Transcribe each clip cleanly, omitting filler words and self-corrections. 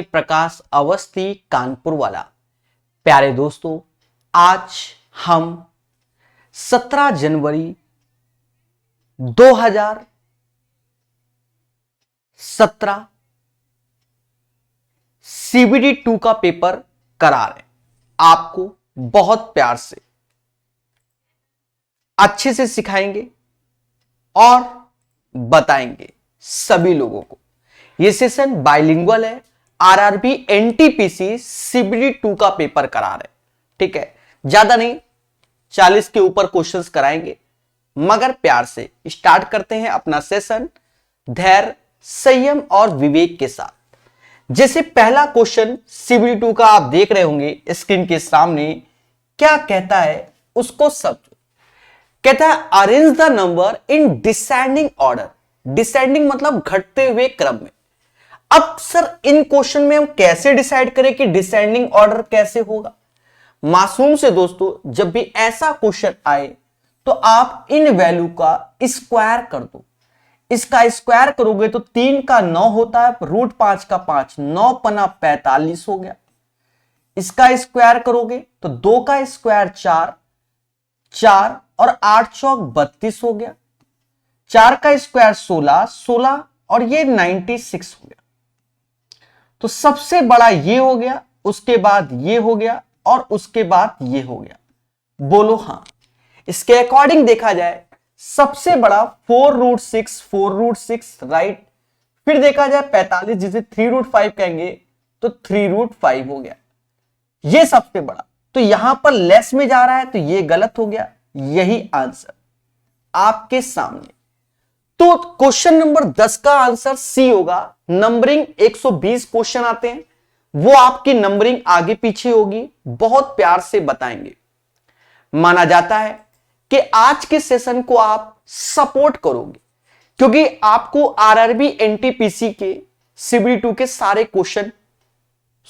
प्रकाश अवस्थी कानपुर वाला। प्यारे दोस्तों, आज हम 17 जनवरी 2017 CBD 2 का पेपर करा रहे हैं। आपको बहुत प्यार से अच्छे से सिखाएंगे और बताएंगे सभी लोगों को। यह सेशन बाइलिंगुअल है। आरआरबी एनटीपीसी CBD 2 का पेपर करा रहे हैं। ठीक है, ज्यादा नहीं, 40 के ऊपर क्वेश्चंस कराएंगे, मगर प्यार से स्टार्ट करते हैं अपना सेशन धैर्य, संयम और विवेक के साथ। जैसे पहला क्वेश्चन CBD 2 का आप देख रहे होंगे स्क्रीन के सामने, क्या कहता है उसको समझो। कहता है arrange the number in descending order. Descending मतलब घटते हुए क्रम में। अब सर इन क्वेश्चन में हम कैसे डिसाइड करें कि डिसेंडिंग ऑर्डर कैसे होगा। मासूम से दोस्तों, जब भी ऐसा क्वेश्चन आए तो आप इन वैल्यू का स्क्वायर कर दो। इसका स्क्वायर करोगे तो 3 का 9 होता है, √5 का 5, 9 पना 45 हो गया। इसका स्क्वायर करोगे तो 2 का स्क्वायर 4, 4 और 8 चौक 32 हो गया। 4 का स्क्वायर 16, 16 और ये 96 हो गया। तो सबसे बड़ा ये हो गया, उसके बाद ये हो गया और उसके बाद ये हो गया। बोलो हाँ। इसके अकॉर्डिंग देखा जाए सबसे बड़ा 4√6, 4√6 राइट। फिर देखा जाए 45, जिसे 3√5 कहेंगे तो 3√5 हो गया। ये सबसे बड़ा, तो यहां पर लेस में जा रहा है तो ये गलत हो गया। यही आंसर आपके सामने। तो क्वेश्चन नंबर 10 का आंसर सी होगा। नंबरिंग 120 क्वेश्चन आते हैं, वो आपकी नंबरिंग आगे पीछे होगी, बहुत प्यार से बताएंगे। माना जाता है कि आज के सेशन को आप सपोर्ट करोगे, क्योंकि आपको आरआरबी एनटीपीसी के CBD 2 के सारे क्वेश्चन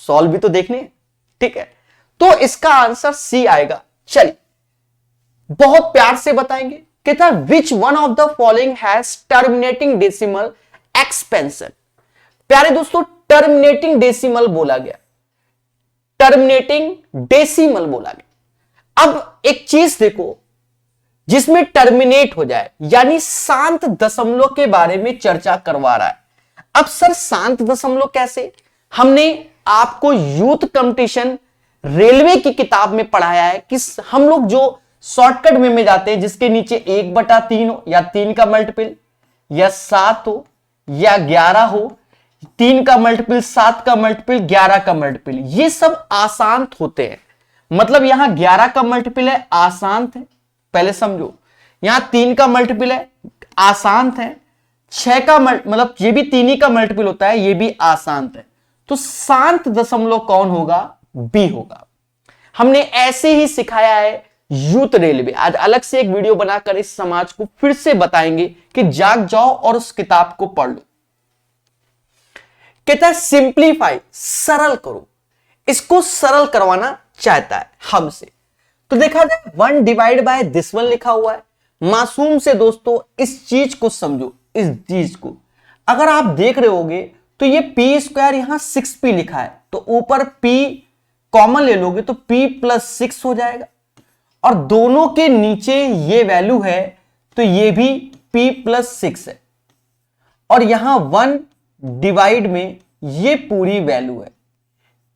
सॉल्व भी तो देखने हैं। ठीक है, तो इसका आंसर सी आएगा। चलिए बहुत प्यार से बताएंगे। कहता है which one of the following has terminating decimal expansion. प्यारे दोस्तों, टर्मिनेटिंग डेसिमल बोला गया, टर्मिनेटिंग डेसिमल बोला गया। अब एक चीज देखो, जिसमें टर्मिनेट हो जाए, यानी शांत दशमलव के बारे में चर्चा करवा रहा है। अब सर शांत दशमलव कैसे? हमने आपको यूथ कंपटीशन रेलवे की किताब में पढ़ाया है कि हम लोग जो शॉर्टकट में जाते हैं, जिसके नीचे 1/3 हो, या 3 का मल्टीपल, या 7 हो, या 11 हो, 3 का मल्टीपल, 7 का मल्टीपल, 11 का मल्टीपल, ये सब आसांत होते हैं। मतलब यहां 11 का मल्टीपल है, आसांत है, पहले समझो। यहां 3 का मल्टीपल है, आसांत है। 6 का मतलब ये भी 3 ही का मल्टीपल होता है, ये भी आसांत है। तो शांत दशमलव कौन होगा? बी होगा। हमने ऐसे ही सिखाया है यूथ रेलवे। आज अलग से एक वीडियो बनाकर इस समाज को फिर से बताएंगे कि जाग जाओ और उस किताब को पढ़ लो। कहता है सिंप्लीफाई, सरल करो। इसको सरल करवाना चाहता है हमसे। तो देखा जाए 1 डिवाइड बाय दिस 1 लिखा हुआ है। मासूम से दोस्तों इस चीज को समझो, इस चीज को अगर आप देख रहे होगे तो ये p² यहां 6p लिखा है, तो ऊपर p कॉमन ले लोगे तो p + 6 हो जाएगा, और दोनों के नीचे ये वैल्यू है तो ये भी p + 6 है, और यहां 1 डिवाइड में ये पूरी वैल्यू है।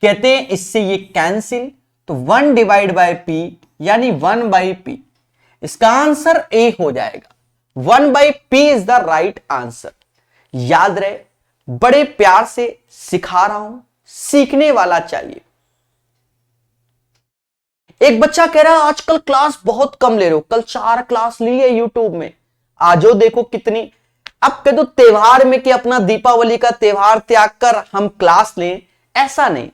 कहते हैं इससे ये कैंसिल, तो 1 डिवाइड बाय p यानी 1/p। इसका आंसर ए हो जाएगा। 1/p is the right answer. याद रहे, बड़े प्यार से सिखा रहा हूं, सीखने वाला चाहिए। एक बच्चा कह रहा है आजकल क्लास बहुत कम ले रहे हो, कल 4 क्लास ली है यूट्यूब में, आजो देखो कितनी। अब कह दो त्योहार में कि अपना दीपावली का त्योहार त्याग कर हम क्लास लें, ऐसा नहीं।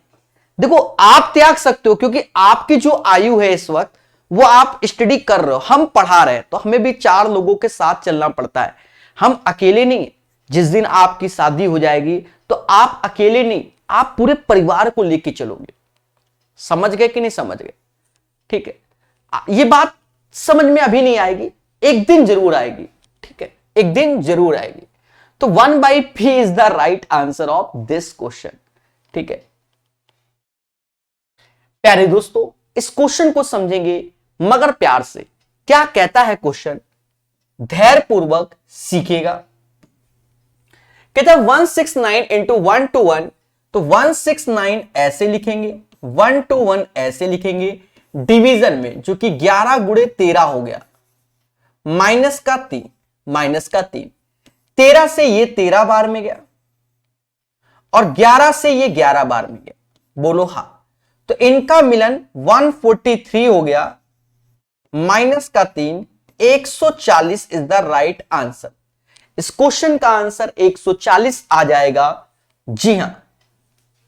देखो आप त्याग सकते हो, क्योंकि आपकी जो आयु है इस वक्त वो आप स्टडी कर रहे हो, हम पढ़ा रहे हैं, तो हमें भी 4 लोगों के साथ चलना पड़ता है। हम अकेले नहीं। जिस दिन आपकी शादी हो जाएगी तो आप अकेले नहीं, आप पूरे परिवार को लेके चलोगे। समझ गए कि नहीं समझ गए? ठीक है, ये बात समझ में अभी नहीं आएगी, एक दिन जरूर आएगी। ठीक है, एक दिन जरूर आएगी। तो 1/p is the right answer of this question. ठीक है प्यारे दोस्तों, इस क्वेश्चन को समझेंगे मगर प्यार से। क्या कहता है क्वेश्चन, धैर्य पूर्वक सीखेगा। कहता है 169 इंटू 1 to 1, तो 169 ऐसे लिखेंगे, 1 to 1 ऐसे लिखेंगे, डिवीजन में जो कि 11 गुणे 13 हो गया, माइनस का 3, 13 से ये 13 बार में गया और 11 से ये 11 बार में गया। बोलो हाँ, तो इनका मिलन 143 हो गया, माइनस का 3, 140 इज द राइट आंसर। इस क्वेश्चन का आंसर 140 आ जाएगा। जी हां,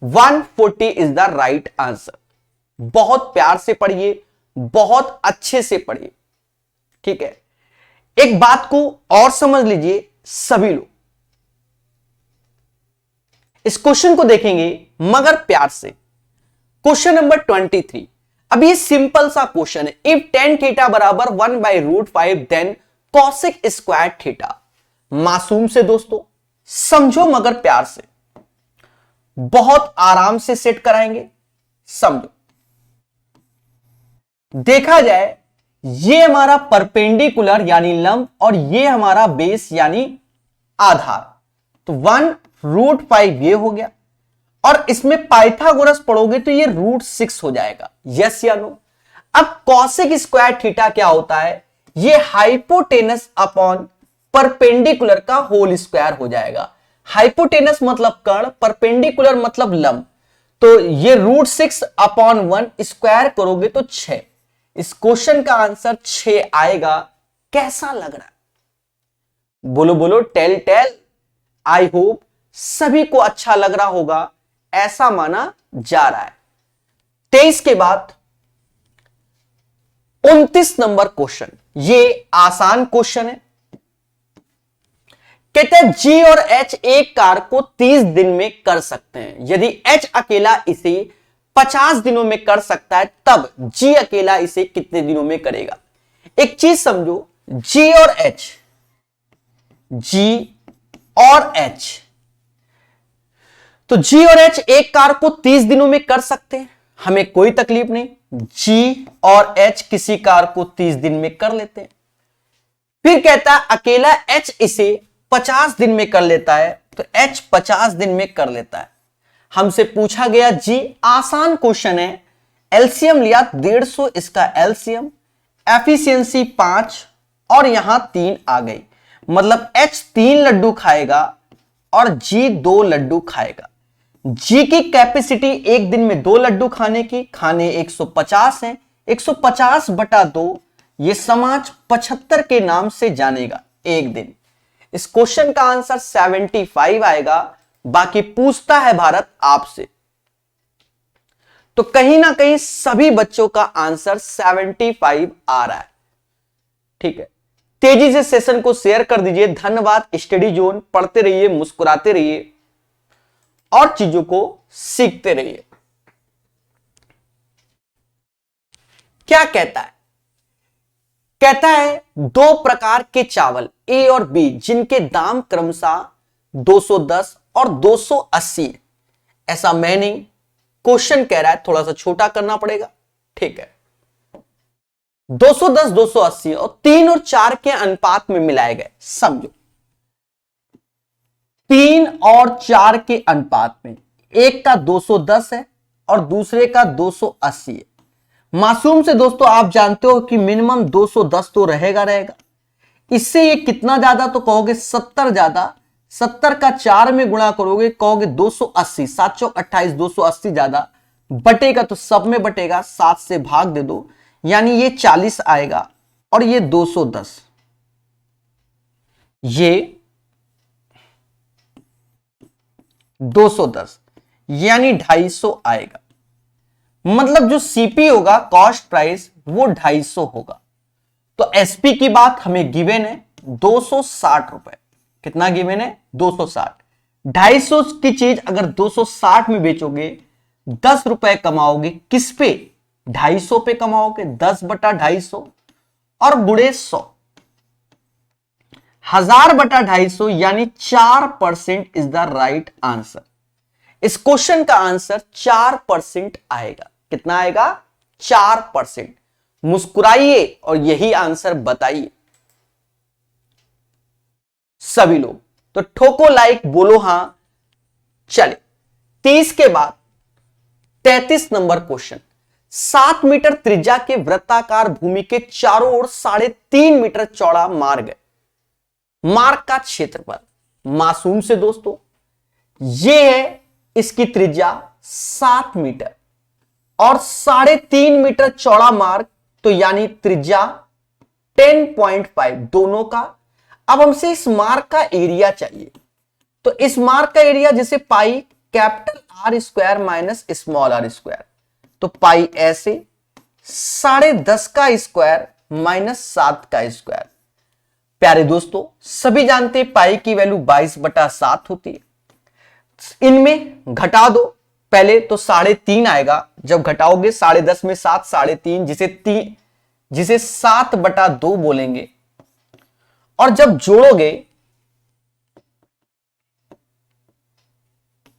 140 इज द राइट आंसर। बहुत प्यार से पढ़िए, बहुत अच्छे से पढ़िए, ठीक है। एक बात को और समझ लीजिए सभी लोग, इस क्वेश्चन को देखेंगे मगर प्यार से। Question number 23। अब ये सिंपल सा क्वेश्चन है, इफ tan थीटा बराबर 1/√5 देन cosec स्क्वायर थीटा। मासूम से दोस्तों, समझो मगर प्यार से, बहुत आराम से सेट कराएंगे, समझो। देखा जाए ये हमारा परपेंडिकुलर यानी लंब और ये हमारा बेस यानी आधार, तो 1√5 ये हो गया और इसमें पाइथागोरस पढ़ोगे तो ये √6 हो जाएगा। यस या नो। अब कॉसेक स्क्वायर थीटा क्या होता है, ये हाइपोटेनस अपॉन परपेंडिकुलर का होल स्क्वायर हो जाएगा। हाइपोटेनस मतलब कर्ण, परपेंडिकुलर मतलब लंब, तो ये √6 अपॉन 1 स्क्वायर करोगे तो 6। इस क्वेश्चन का आंसर 6 आएगा। कैसा लग रहा है, बोलो बोलो, टेल टेल। आई होप सभी को अच्छा लग रहा होगा, ऐसा माना जा रहा है। 23 के बाद 29 नंबर क्वेश्चन, ये आसान क्वेश्चन है। कहते हैं G और H एक कार को 30 दिन में कर सकते हैं। यदि H अकेला इसे 50 दिनों में कर सकता है, तब G अकेला इसे कितने दिनों में करेगा। एक चीज समझो, G और H, तो G और H एक कार को 30 दिनों में कर सकते हैं, हमें कोई तकलीफ नहीं। G और H किसी कार को 30 दिन में कर लेते हैं। फिर कहता है अकेला H इसे 50 दिन में कर लेता है, तो H 50 दिन में कर लेता है। हमसे पूछा गया G, आसान क्वेश्चन है, एलसीएम लिया 150, इसका एलसीएम, एफिशिएंसी 5 और यहां 3 आ गई, मतलब H 3 लड्डू खाएगा और G 2 लड्डू खाएगा। G की कैपेसिटी एक दिन में 2 लड्डू खाने की, खाने 150 हैं, 150 बटा 2 ये समाज 75 के नाम से जानेगा एक दिन। इस क्वेश्चन का आंसर 75 आएगा। बाकी पूछता है भारत आपसे, तो कहीं ना कहीं सभी बच्चों का आंसर 75 आ रहा है, ठीक है। तेजी से सेशन को शेयर कर दीजिए। धन्यवाद। स्टडी जोन पढ़ते रहिए, मुस्कुराते रहिए और चीजों को सीखते रहिए। क्या कहता है, कहता है 2 प्रकार के चावल A और B जिनके दाम क्रमशः 210 और 280 है। ऐसा मैं नहीं, क्वेश्चन कह रहा है, थोड़ा सा छोटा करना पड़ेगा, ठीक है। 210 280 और 3 और 4 के अनुपात में मिलाए गए। समझो 3 और 4 के अनुपात में, एक का 210 है और दूसरे का 280 है। मासूम से दोस्तों, आप जानते हो कि मिनिमम 210 तो रहेगा। इससे ये कितना ज्यादा, तो कहोगे 70 ज्यादा। 70 का 4 में गुणा करोगे कहोगे 280, 7 28, 280 ज्यादा बटेगा तो सब में बटेगा, 7 से भाग दे दो, यानी ये 40 आएगा और ये 210, ये 210 यानी 250 आएगा। मतलब जो सीपी होगा, कॉस्ट प्राइस, वो 250 होगा। तो एसपी की बात हमें गिवन है 260 रुपए। कितना गिवन है? 260। 250 की चीज अगर 260 में बेचोगे 10 रुपए कमाओगे। किस पे? 250 पे कमाओगे। 10 बटा 250 और गुणे 100, 1000 बटा 250 यानी 4% इज द राइट आंसर। इस क्वेश्चन का आंसर 4% आएगा। कितना आएगा? 4%। मुस्कुराइए और यही आंसर बताइए सभी लोग। तो ठोको लाइक, बोलो हां। चले 30 के बाद 33 नंबर क्वेश्चन। 7 मीटर त्रिज्या के वृत्ताकार भूमि के चारों ओर 3.5 मीटर चौड़ा मार्ग है। मार्ग का क्षेत्रफल मासूम से दोस्तों, यह है इसकी त्रिज्या 7 मीटर और 3.5 मीटर चौड़ा मार्ग, तो यानी त्रिज्या 10.5 दोनों का। अब हमसे इस मार्ग का एरिया चाहिए, तो इस मार्ग का एरिया जिसे pi capital r square minus small r square, तो पाई ऐसे 10.5 का स्क्वायर माइनस 7 का स्क्वायर। प्यारे दोस्तों, सभी जानते हैं पाई की वैल्यू 22/7 होती है। इनमें घटा दो पहले, तो 3.5 आएगा। जब घटाओगे 10.5 में 7, 3.5, जिसे 7/2 बोलेंगे। और जब जोड़ोगे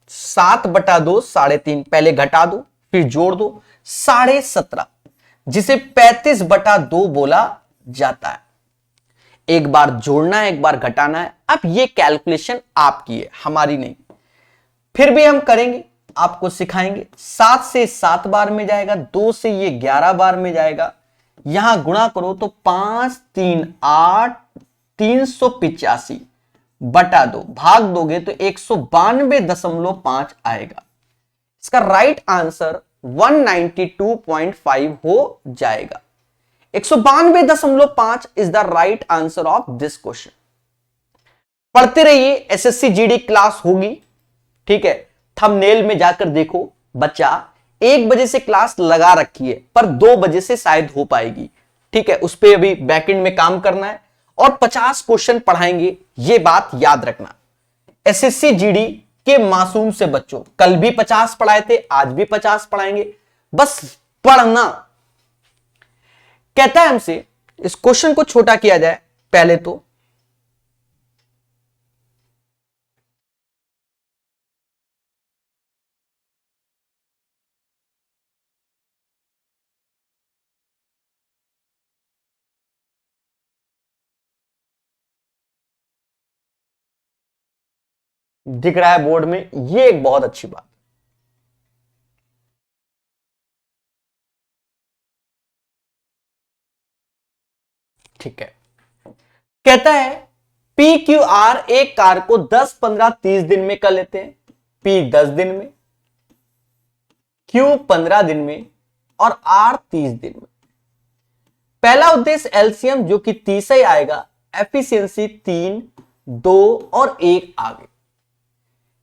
7/2 3.5, पहले घटा दो फिर जोड़ दो 17.5, जिसे 35/2 बोला जाता है। एक बार जोड़ना है, एक बार घटाना है। अब ये कैलकुलेशन आपकी है, हमारी नहीं। फिर भी हम करेंगे, आपको सिखाएंगे। 7 से 7 बार में जाएगा, 2 से ये 11 बार में जाएगा। यहां गुणा करो तो 5 3 8 385 बटा 2, भाग दोगे तो 192.5 आएगा। इसका राइट आंसर 192.5 हो जाएगा। 192.5 is the right answer of this question. पढ़ते रहिए, एसएससी जीडी क्लास होगी, ठीक है। थंबनेल में जाकर देखो, बच्चा 1 बजे से क्लास लगा रखी है, पर 2 बजे से शायद हो पाएगी, ठीक है। उस पर अभी बैकएंड में काम करना है और 50 क्वेश्चन पढ़ाएंगे, ये बात याद रखना। एसएससी जीडी के मासूम से बच्चों, कल भी 50 पढ़ाए थे, आज भी 50 पढ़ाएंगे, बस पढ़ना। कहता है हमसे इस क्वेश्चन को छोटा किया जाए। पहले तो दिख रहा है बोर्ड में, ये एक बहुत अच्छी बात। ठीक है, कहता है पी क्यू आर एक कार को 10 15 30 दिन में कर लेते हैं। पी 10 दिन में, क्यू 15 दिन में और आर 30 दिन में। पहला उद्देश्य एलसीएम जो कि 30 ही आएगा, एफिशिएंसी 3 2 और 1 आगे।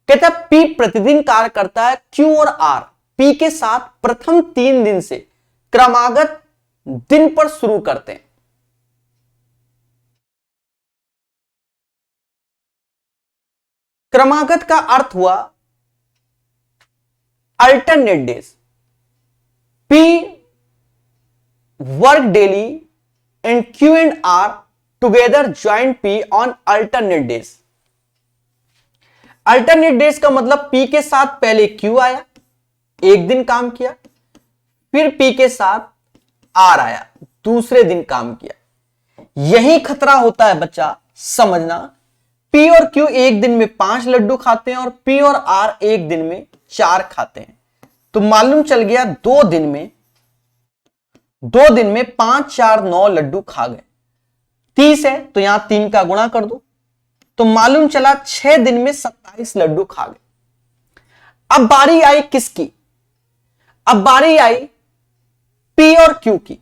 कहता है पी प्रतिदिन कार्य करता है, क्यू और आर पी के साथ प्रथम 3 दिन से क्रमागत दिन पर शुरू करते हैं। क्रमागत का अर्थ हुआ alternate days. P work daily and q and r together joint p on alternate days. Alternate days का मतलब पी के साथ पहले क्यू आया, 1 दिन काम किया, फिर पी के साथ आर आया, दूसरे दिन काम किया। यही खतरा होता है बच्चा, समझना। पी और क्यू 1 दिन में 5 लड्डू खाते हैं और पी और आर 1 दिन में 4 खाते हैं। तो मालूम चल गया 2 दिन में 5 4 9 लड्डू खा गए। 30 है तो यहां 3 का गुणा कर दो, तो मालूम चला 6 दिन में 27 लड्डू खा गए। अब बारी आई किसकी? अब बारी आई पी और क्यू की।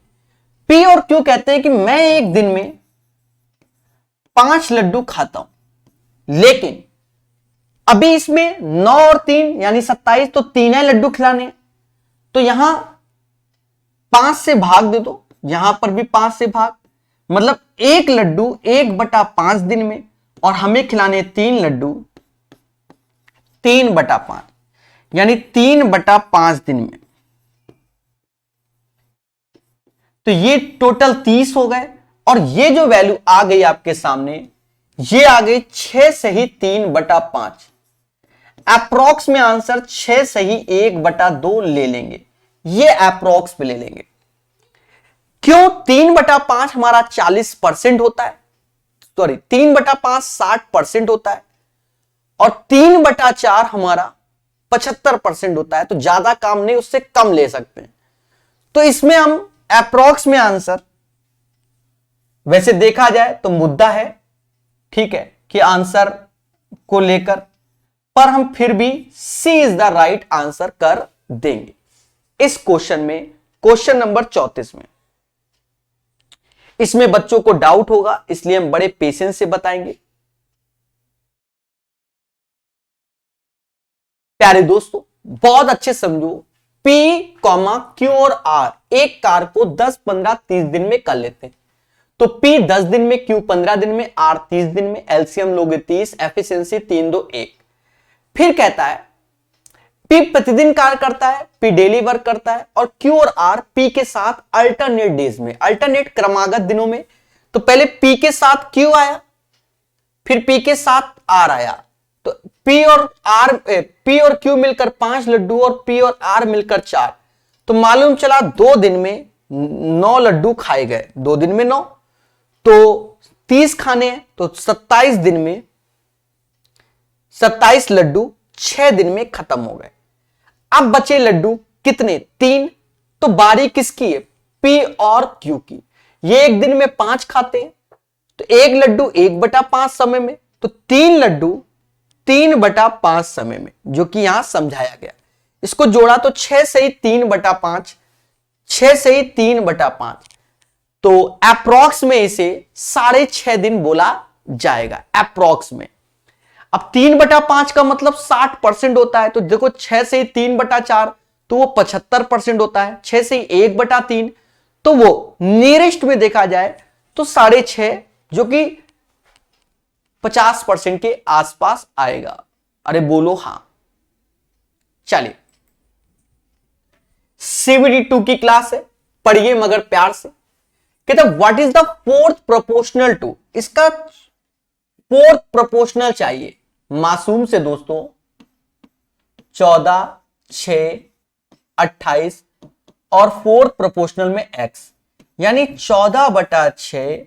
पी और क्यू कहते हैं कि मैं 1 दिन में 5 लड्डू खाता हूं, लेकिन अभी इसमें 9 और 3 यानी 27, तो 3 लड्डू खिलाने, तो यहां 5 से भाग दे दो, यहां पर भी 5 से भाग, मतलब 1 लड्डू 1/5 दिन में, और हमें खिलाने 3 लड्डू 3/5, यानी 3/5 दिन में। तो ये टोटल 30 हो गए, और ये जो वैल्यू आ गई आपके सामने, ये आ गई 6 से ही 3/5। अप्रोक्स में आंसर 6 सही 1/2 ले लेंगे, ये अप्रोक्स पे ले लेंगे। क्यों? 3/5 हमारा 40% होता है, सॉरी 3/5 60% होता है, और 3/4 हमारा 75% होता है, तो ज्यादा काम नहीं, उससे कम ले सकते हैं। तो इसमें हम अप्रोक्स में आंसर, वैसे देखा जाए तो मुद्दा है, ठीक है, कि आंसर को लेकर, पर हम फिर भी सी इज द राइट आंसर कर देंगे इस क्वेश्चन में, क्वेश्चन नंबर 34 में। इसमें बच्चों को डाउट होगा, इसलिए हम बड़े पेशेंस से बताएंगे। प्यारे दोस्तों, बहुत अच्छे समझो, P, Q और R एक कार को 10, 15, 30 दिन में कर लेते हैं। तो P 10 दिन में, Q 15 दिन में, R 30 दिन में, एलसीएम लोगे 30, एफिशिएंसी 3, 2, 1। फिर कहता है P प्रतिदिन कार्य करता है, P डेली वर्क करता है, और Q और R P के साथ अल्टरनेट डेज में, अल्टरनेट क्रमागत दिनों में। तो पहले P के साथ Q आया, फिर P के साथ R आया, तो P और Q मिलकर 5 लड्डू और P और R मिलकर 4। तो मालूम चला 2 दिन में 9 लड्डू खाए गए, 2 दिन में 9, तो 30 खाने हैं, तो 27 दिन में 27 लड्डू 6 दिन में खत्म हो गए। अब बचे लड्डू कितने? 3। तो बारी किसकी है? P और Q की। ये एक दिन में 5 खाते हैं, तो एक लड्डू 1/5 समय में, तो 3 लड्डू 3/5 समय में, जो कि यहां समझाया गया। इसको जोड़ा तो 6 से ही 3/5, 6 से ही 3/5, तो अप्रोक्स में इसे 6.5 दिन बोला जाएगा, अप्रोक्स में। अब 3/5 का मतलब 60% होता है, तो देखो 6 से 3/4 तो वो 75% होता है, 6 से 1/3 तो वो नियरेस्ट में देखा जाए तो 6.5, जो कि 50% के आसपास आएगा। अरे बोलो हां। चलिए, CBD 2 की क्लास है, पढ़िए मगर प्यार से। कहते what is the fourth proportional to, इसका फोर्थ प्रोपोर्शनल चाहिए मासूम से दोस्तों। 14, 6, 28 और फोर्थ प्रोपोर्शनल में x, यानी 14/6,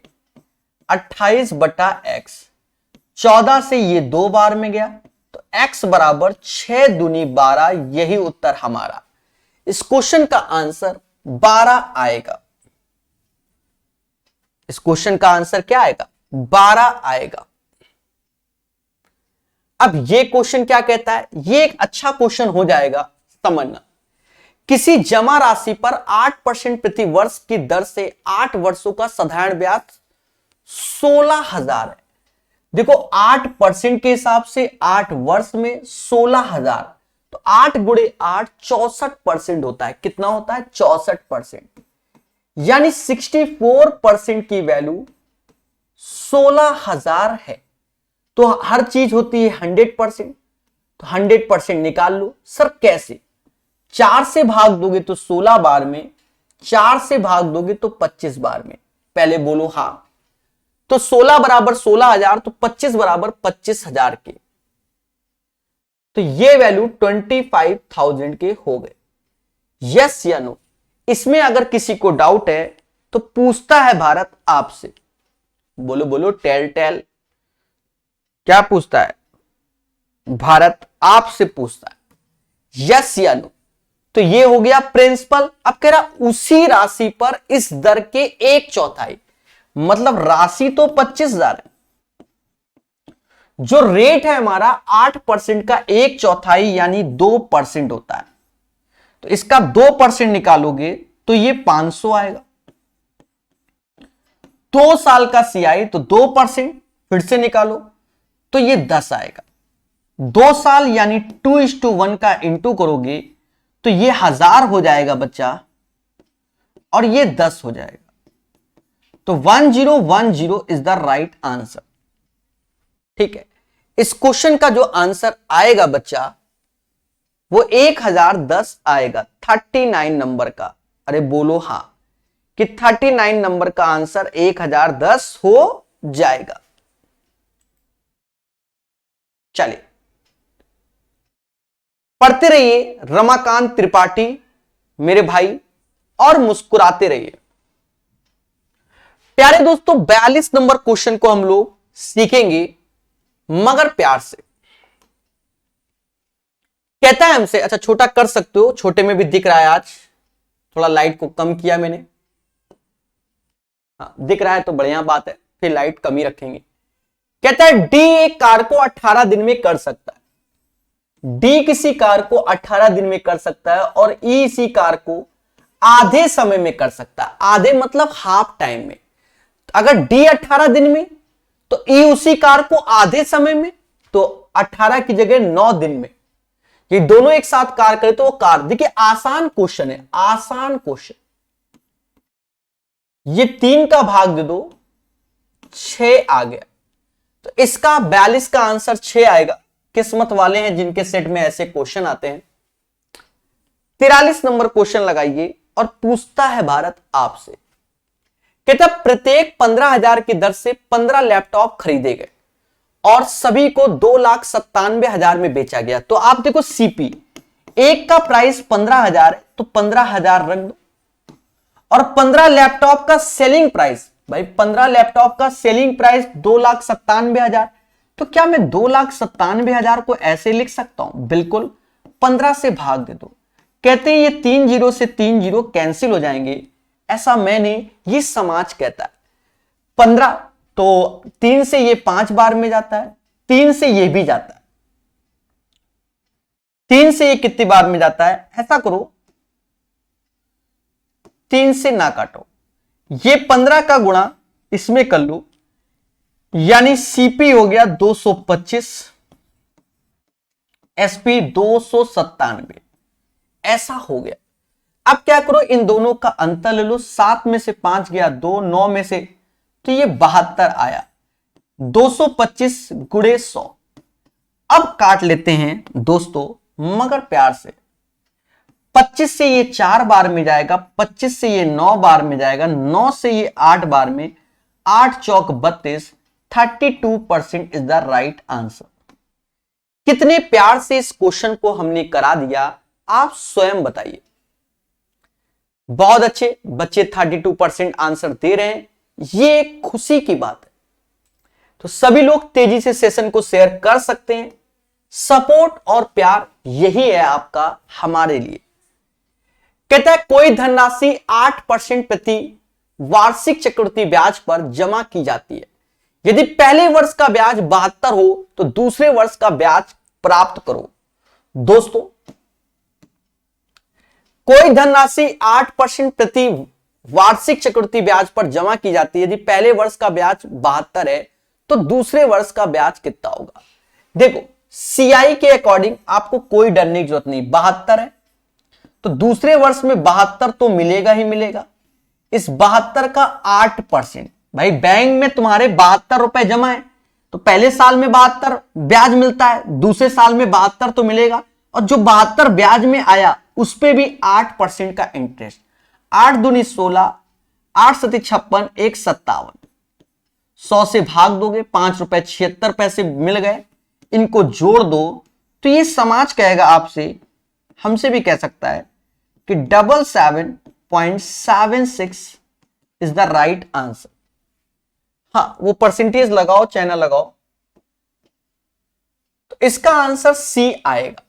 28/x। 14 से ये 2 बार में गया, तो x बराबर 6 दूनी 12, यही उत्तर हमारा। इस क्वेश्चन का आंसर 12 आएगा। इस क्वेश्चन का आंसर क्या आएगा? 12 आएगा। अब ये क्वेश्चन क्या कहता है? ये एक अच्छा क्वेश्चन हो जाएगा समझना। किसी जमा राशि पर 8% प्रति वर्ष की दर से 8 वर्षों का साधारण ब्याज 16,000 है। देखो 8% के हिसाब से 8 वर्ष में 16,000, तो 8 गुणे 8 64% होता है। कितना होता है? 64%, यानी 64% की वैल्यू 16,000 है। तो हर चीज होती है 100%, तो 100% निकाल लो। सर कैसे? 4 से भाग दोगे तो 16 बार में, 4 से भाग दोगे तो 25 बार में। पहले बोलो हां। तो 16 बराबर 16,000, तो 25 बराबर 25,000 के, तो ये वैल्यू 25,000 के हो गए। यस या नो? इसमें अगर किसी को डाउट है तो पूछता है भारत आपसे। बोलो बोलो, टेल टेल। क्या पूछता है? भारत आपसे पूछता है, यस या नो? तो ये हो गया प्रिंसिपल। अब कह रहा उसी राशि पर इस दर के 1/4, मतलब राशि तो 25,000 है, जो रेट है हमारा 8% का 1/4 यानी 2% होता है। तो इसका 2% निकालोगे तो ये 500 आएगा। 2 साल का CI, तो 2% फिर से निकालो तो ये 10 आएगा। 2 साल यानी 2:1 का इंटू करोगे तो ये 1000 हो जाएगा बच्चा, और ये 10 हो जाएगा। तो 1010 इज द राइट आंसर। ठीक है, इस क्वेश्चन का जो आंसर आएगा बच्चा वो 1010 आएगा, 39 नंबर का। अरे बोलो हां कि 39 नंबर का आंसर 1010 हो जाएगा। चलिए पढ़ते रहिए रमाकांत त्रिपाठी मेरे भाई, और मुस्कुराते रहिए। प्यारे दोस्तों 42 नंबर क्वेश्चन को हम लोग सीखेंगे मगर प्यार से। कहता है हमसे, अच्छा छोटा कर सकते हो, छोटे में भी दिख रहा है, आज थोड़ा लाइट को कम किया मैंने। हाँ दिख रहा है तो बढ़िया बात है, फिर लाइट कम ही रखेंगे। कहता है डी एक कार को 18 दिन में कर सकता है। डी किसी कार को 18 दिन में कर सकता है और ई इसी कार को आधे समय में कर सकता है। आधे मतलब हाफ टाइम में। अगर डी 18 दिन में तो ई उसी कार को आधे समय में, तो 18 की जगह 9 दिन में। ये दोनों एक साथ कार करे तो वो कार। देखिए आसान क्वेश्चन है, आसान क्वेश्चन। ये 3 का भाग दे दो, 6 आ गया। तो इसका 42 का आंसर 6 आएगा। किस्मत वाले हैं जिनके सेट में ऐसे क्वेश्चन आते हैं। 43 नंबर क्वेश्चन लगाइए और पूछता है भारत आपसे। कहता प्रत्येक 15,000 की दर से 15 लैपटॉप खरीदे गए और सभी को 2,97,000 में बेचा गया। तो आप देखो सीपी एक का प्राइस 15,000 है तो 15,000 रख दो, और 15 लैपटॉप का सेलिंग प्राइस, भाई 15 लैपटॉप का सेलिंग प्राइस 2,97,000। तो क्या मैं 2,97,000 को ऐसे लिख सकता हूं? बिल्कुल, 15 से भाग दे दो। कहते हैं ये 3 जीरो से 3 जीरो कैंसिल हो जाएंगे, ऐसा मैंने, ये समाज कहता है। 15 तो 3 से ये 5 बार में जाता है, 3 से ये भी जाता है, 3 से ये कितनी बार में जाता है? ऐसा करो 3 से ना काटो, ये 15 का गुणा इसमें कर लो, यानी सीपी हो गया 225, एसपी 297, ऐसा हो गया। अब क्या करो, इन दोनों का अंतर ले लो। 7 में से 5 गया 2, 9 में से, तो ये 72 आया। 225 गुणे 100। अब काट लेते हैं दोस्तों मगर प्यार से। 25 से ये 4 बार में जाएगा, 25 से ये 9 बार में जाएगा, 9 से ये 8 बार में, 8 चौक 32, 32% इज द राइट आंसर। कितने प्यार से इस क्वेश्चन को हमने करा दिया, आप स्वयं बताइए। बहुत अच्छे बच्चे 32% आंसर दे रहे हैं, ये एक खुशी की बात है। तो सभी लोग तेजी से सेशन को शेयर कर सकते हैं। सपोर्ट और प्यार यही है आपका हमारे लिए। कहता है कोई धनराशि 8% प्रति वार्षिक चक्रवृद्धि ब्याज पर जमा की जाती है। यदि पहले वर्ष का ब्याज 72 हो तो दूसरे वर्ष का ब्याज प्राप्त करो। दोस्तों कोई धनराशि 8% प्रति वार्षिक चक्रवृद्धि ब्याज पर जमा की जाती है। यदि पहले वर्ष का ब्याज 72 है तो दूसरे वर्ष का ब्याज कितना होगा? देखो सीआई के अकॉर्डिंग आपको कोई डरने की जरूरत नहीं। 72 है तो दूसरे वर्ष में 72 तो मिलेगा ही मिलेगा। इस 72 का 8%, भाई बैंक में तुम्हारे 72 रुपए जमा है तो पहले साल में 72 ब्याज मिलता है, दूसरे साल में 72 तो मिलेगा, और जो 72 ब्याज में आया उस पे भी 8% का इंटरेस्ट। 8 दूनी 16, 8 सती 56, 1 57, 100 से भाग दोगे 5 रुपए 76 पैसे मिल गए। इनको जोड़ दो तो ये समाज कहेगा आपसे, हमसे भी कह सकता है कि 77.76 इज द राइट आंसर। हाँ वो परसेंटेज लगाओ, चैनल लगाओ, तो इसका आंसर सी आएगा।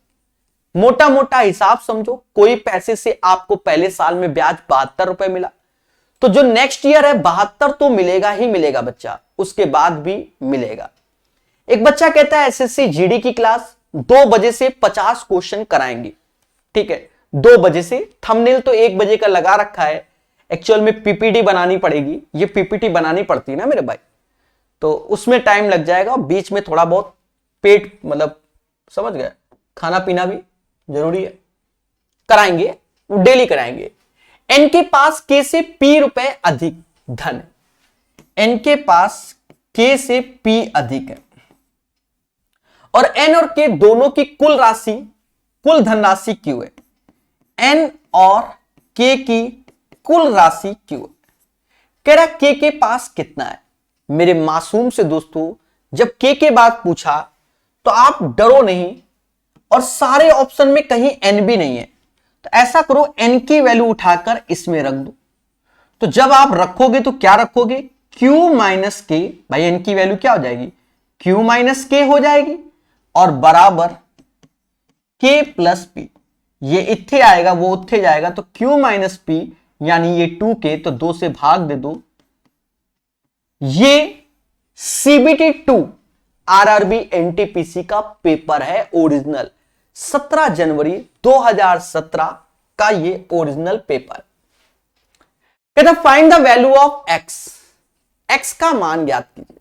मोटा मोटा हिसाब समझो, कोई पैसे से आपको पहले साल में ब्याज 72 रुपए मिला तो जो नेक्स्ट ईयर है 72 तो मिलेगा ही मिलेगा बच्चा, उसके बाद भी मिलेगा। एक बच्चा कहता है एसएससी जीडी की क्लास 2 बजे से 50 क्वेश्चन कराएंगे। ठीक है 2 बजे से, थंबनेल तो 1 बजे का लगा रखा है, एक्चुअल में पीपीटी बनानी पड़ेगी, ये पीपीटी बनानी पड़ती है ना मेरे भाई, तो उसमें टाइम लग जाएगा। बीच में थोड़ा बहुत पेट मतलब समझ गए, खाना पीना भी जरूरी है, कराएंगे, डेली कराएंगे। एन के पास के से पी रुपए अधिक धन है, एन के पास के से पी अधिक है, और एन और के दोनों की कुल राशि, कुल धनराशि क्यू है। एन और के की कुल राशि क्यू है। कह रहा के पास कितना है। मेरे मासूम से दोस्तों, जब के बाद पूछा तो आप डरो नहीं, और सारे ऑप्शन में कहीं n भी नहीं है, तो ऐसा करो n की वैल्यू उठाकर इसमें रख दो। तो जब आप रखोगे तो क्या रखोगे, q माइनस के, भाई n की वैल्यू क्या हो जाएगी, q माइनस के हो जाएगी, और बराबर k प्लस पी, ये इत्थे आएगा वो उत्थे जाएगा, तो q माइनस पी यानी ये 2k, तो 2 से भाग दे दो। ये CBT 2 RRB NTPC का पेपर है ओरिजिनल, 17 जनवरी 2017 का ये ओरिजिनल पेपर। कहता find the value of x, x का मान ज्ञात कीजिए।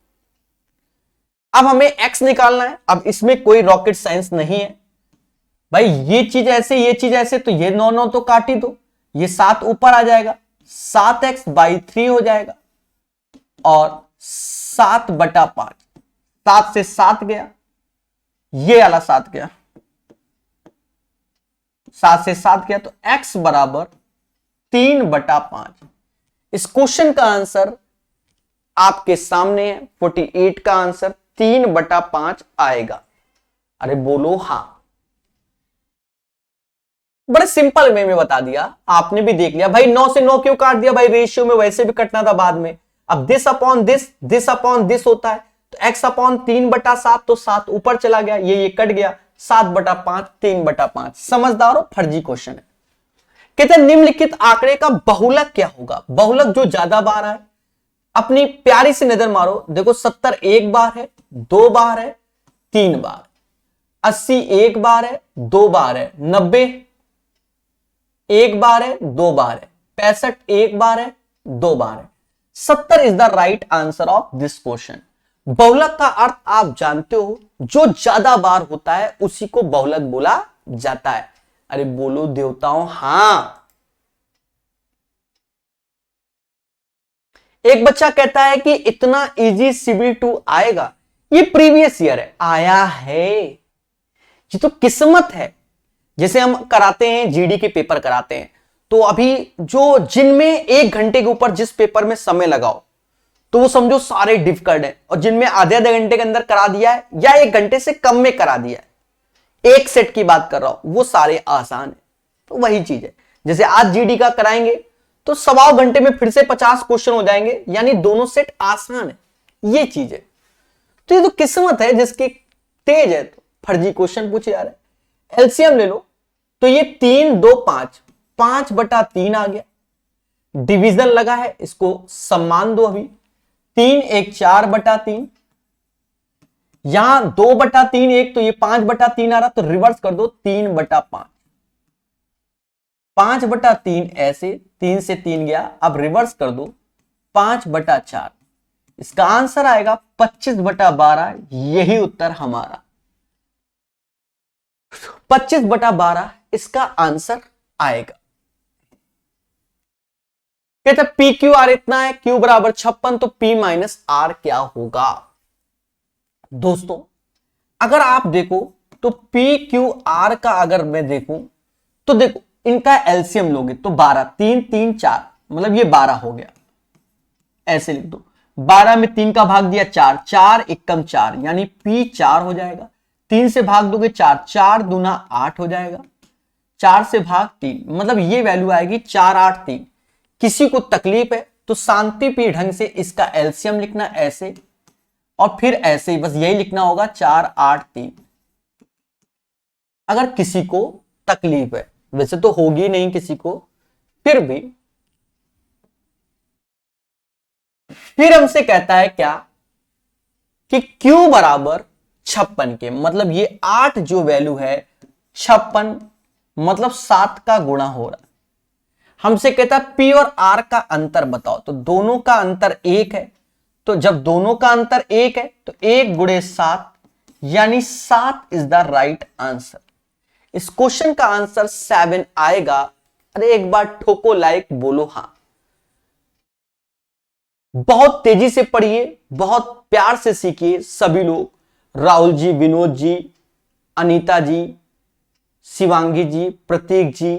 अब हमें x निकालना है। अब इसमें कोई रॉकेट साइंस नहीं है भाई, ये चीज ऐसे ये चीज ऐसे, तो ये 9 9 तो काट ही दो, ये 7 ऊपर आ जाएगा, 7x/3 हो जाएगा, और 7/5, 7 से 7 गया, ये वाला 7 गया, 7 से 7 गया, तो x बराबर 3/5। इस क्वेश्चन का आंसर आपके सामने है, 48 का आंसर 3/5 आएगा। अरे बोलो हां। बड़े सिंपल वे में बता दिया, आपने भी देख लिया भाई। 9 से 9 क्यों काट दिया भाई, रेशियो में वैसे भी कटना था बाद में। अब this upon this upon this होता है, तो x अपॉन 3/7, तो 7 ऊपर चला गया, ये कट गया, 7/5 3/5। समझदार और फर्जी क्वेश्चन है। कहते हैं निम्नलिखित आंकड़े का बहुलक क्या होगा। बहुलक जो ज्यादा बार है, अपनी प्यारी से नजर मारो, देखो 70 एक बार है, 2 बार है, 3 बार, 80 एक बार है, 2 बार है, 90 एक बार है, 2 बार है, 65 एक बार है, 2 बार है। 70 is the right answer of this question. बहुलक का अर्थ आप जानते हो, जो ज्यादा बार होता है उसी को बहुलक बोला जाता है। अरे बोलो देवताओं हां। एक बच्चा कहता है कि इतना इजी CBT 2 आएगा, ये प्रीवियस ईयर है, आया है, ये तो किस्मत है। जैसे हम कराते हैं GD के पेपर कराते हैं, तो अभी जो जिनमें 1 घंटे के ऊपर जिस पेपर में समय लगाओ तो वो समझो सारे डिफिकल्ट है, और जिनमें आधे घंटे के अंदर करा दिया है या 1 घंटे से कम में करा दिया है, एक सेट की बात कर रहा हूं, वो सारे आसान है। तो वही चीज है, जैसे आज GD का कराएंगे तो 1.25 घंटे में फिर से 50 क्वेश्चन हो जाएंगे, यानी दोनों सेट आसान है, ये चीज है। तो ये तो किस्मत है, जिसकी तेज है तो फर्जी क्वेश्चन पूछे जा रहे हैं। एलसीएम ले लो, तो ये 3 2 5, 5/3 आ गया। डिवीजन लगा है, इसको सम्मान दो अभी, 3 1 4/3, यहां 2/3 1, तो ये 5/3 आ रहा, तो रिवर्स कर दो 3/5, 5/3 ऐसे, 3 से 3 गया, अब रिवर्स कर दो 5/4। इसका आंसर आएगा 25/12। यही उत्तर हमारा 25/12 इसका आंसर आएगा। कहते PQR इतना है, Q बराबर 56, तो P माइनस R क्या होगा। दोस्तों अगर आप देखो तो PQR का अगर मैं देखूं तो देखो इनका एलसीएम लोगे तो 12, 3 3 4, मतलब ये 12 हो गया, ऐसे लिख दो। 12 में 3 का भाग दिया 4, 4 एकम 4, यानी P 4 हो जाएगा। 3 से भाग दोगे 4, 4 दूना 8 हो जाएगा, 4 से भाग 3, मतलब ये वैल्यू आएगी 4 8 3। किसी को तकलीफ है तो शांतिप्रिय ढंग से इसका एलसीएम लिखना ऐसे, और फिर ऐसे ही बस यही लिखना होगा 4 8 3। अगर किसी को तकलीफ है, वैसे तो होगी नहीं किसी को, फिर भी फिर हमसे कहता है क्या कि Q बराबर 56 के, मतलब ये 8 जो वैल्यू है 56, मतलब 7 का गुणा हो रहा है। हमसे कहता है P और R का अंतर बताओ, तो दोनों का अंतर 1 है, तो जब दोनों का अंतर 1 है तो 1 गुणे 7, यानी 7 इज द राइट आंसर। इस क्वेश्चन का आंसर 7 आएगा। अरे एक बार ठोको लाइक, बोलो हां। बहुत तेजी से पढ़िए, बहुत प्यार से सीखिए सभी लोग, राहुल जी, विनोद जी, अनीता जी, शिवांगी जी, प्रतीक जी,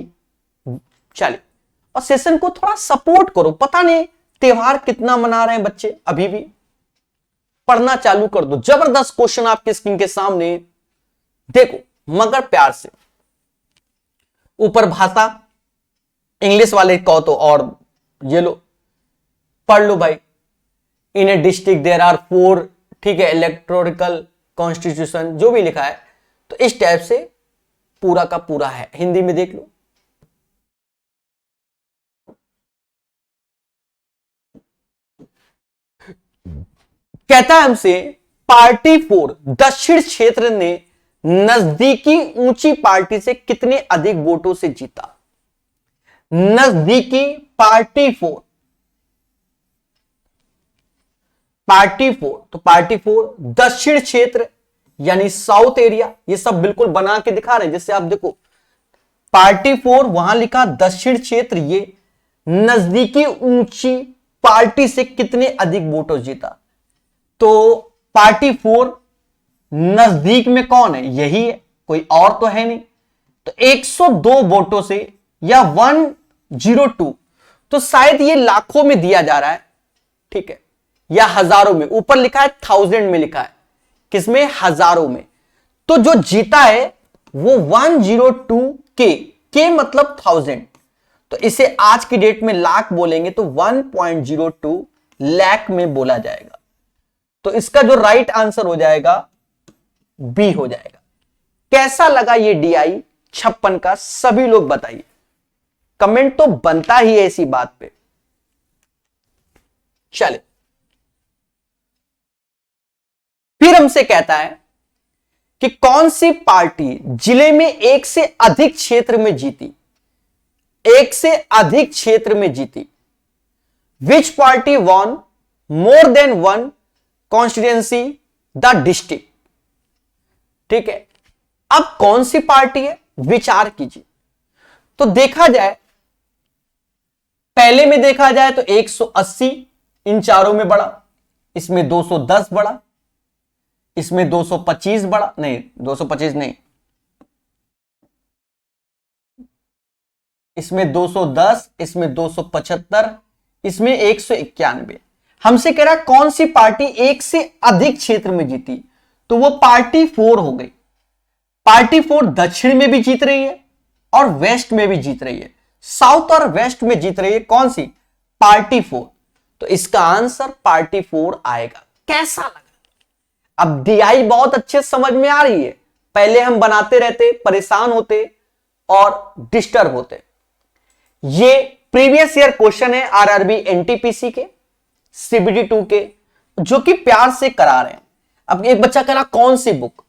चलिए। और सेशन को थोड़ा सपोर्ट करो। पता नहीं त्योहार कितना मना रहे हैं बच्चे, अभी भी पढ़ना चालू कर दो। जबरदस्त क्वेश्चन आपके स्क्रीन के सामने, देखो मगर प्यार से। ऊपर भाषा, इंग्लिश वाले कहो तो और ये लो पढ़ लो भाई। इन ए डिस्ट्रिक्ट देयर आर 4, ठीक है, इलेक्टोरल कॉन्स्टिट्यूशन, जो भी लिखा है, तो इस टाइप से पूरा का पूरा है। हिंदी में देख लो। कहता है हमसे पार्टी 4 दक्षिण क्षेत्र ने नजदीकी ऊंची पार्टी से कितने अधिक वोटों से जीता। नजदीकी पार्टी 4, पार्टी 4, तो पार्टी 4 दक्षिण क्षेत्र यानी साउथ एरिया, ये सब बिल्कुल बना के दिखा रहे हैं। जैसे आप देखो पार्टी 4 वहां लिखा दक्षिण क्षेत्र, ये नजदीकी ऊंची पार्टी से कितने अधिक वोटों जीता। तो पार्टी 4 नजदीक में कौन है, यही है, कोई और तो है नहीं। तो 102 वोटों से या 102, तो शायद ये लाखों में दिया जा रहा है, ठीक है, या हजारों में। ऊपर लिखा है 1000 में लिखा है, किसमें, हजारों में। तो जो जीता है वो 102 के मतलब 1000, तो इसे आज की डेट में लाख बोलेंगे तो 1.02 लाख में बोला जाएगा। तो इसका जो राइट आंसर हो जाएगा बी हो जाएगा। कैसा लगा ये DI 56 का, सभी लोग बताइए। कमेंट तो बनता ही है इसी बात पे। चले, फिर हमसे कहता है कि कौन सी पार्टी जिले में एक से अधिक क्षेत्र में जीती, एक से अधिक क्षेत्र में जीती। Which party won more than one constituency the district, ठीक है। अब कौन सी पार्टी है, विचार कीजिए। तो देखा जाए, पहले में देखा जाए तो 180 इन चारों में बड़ा, इसमें 210 बड़ा, इसमें 225 बड़ा, नहीं 225 नहीं, इसमें 210, इसमें 275, इसमें 191। हमसे कह रहा है कौन सी पार्टी एक से अधिक क्षेत्र में जीती, तो वो पार्टी 4 हो गई। पार्टी 4 दक्षिण में भी जीत रही है और वेस्ट में भी जीत रही है, साउथ और वेस्ट में जीत रही है। कौन सी, पार्टी 4। तो इसका आंसर पार्टी 4 आएगा। कैसा लगा, अब DI बहुत अच्छे समझ में आ रही है। पहले हम बनाते रहते, परेशान होते और डिस्टर्ब होते। ये प्रीवियस ईयर क्वेश्चन है RRB NTPC के, CBD 2 के, जो कि प्यार से करा रहे हैं। अब एक बच्चा कह रहा कौन सी बुक,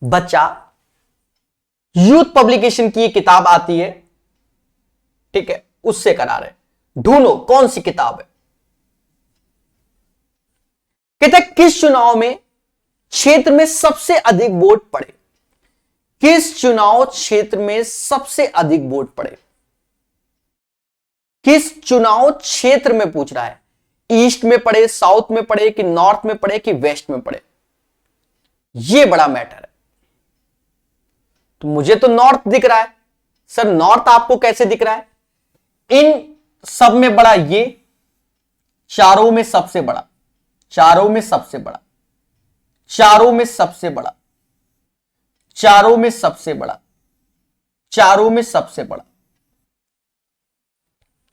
बच्चा यूथ पब्लिकेशन की किताब आती है, ठीक है, उससे करा रहे। ढूंढो कौन सी किताब है। कहते किस चुनाव में क्षेत्र में सबसे अधिक वोट पड़े, किस चुनाव क्षेत्र में सबसे अधिक वोट पड़े, किस चुनाव क्षेत्र में पूछ रहा है। ईस्ट में पड़े, साउथ में पड़े, कि नॉर्थ में पड़े, कि वेस्ट में पड़े, यह बड़ा मैटर है। तो मुझे तो नॉर्थ दिख रहा है। सर नॉर्थ आपको कैसे दिख रहा है, इन सब में बड़ा, ये चारों में सबसे बड़ा, चारों में सबसे बड़ा, चारों में सबसे बड़ा, चारों में सबसे बड़ा, चारों में सबसे बड़ा।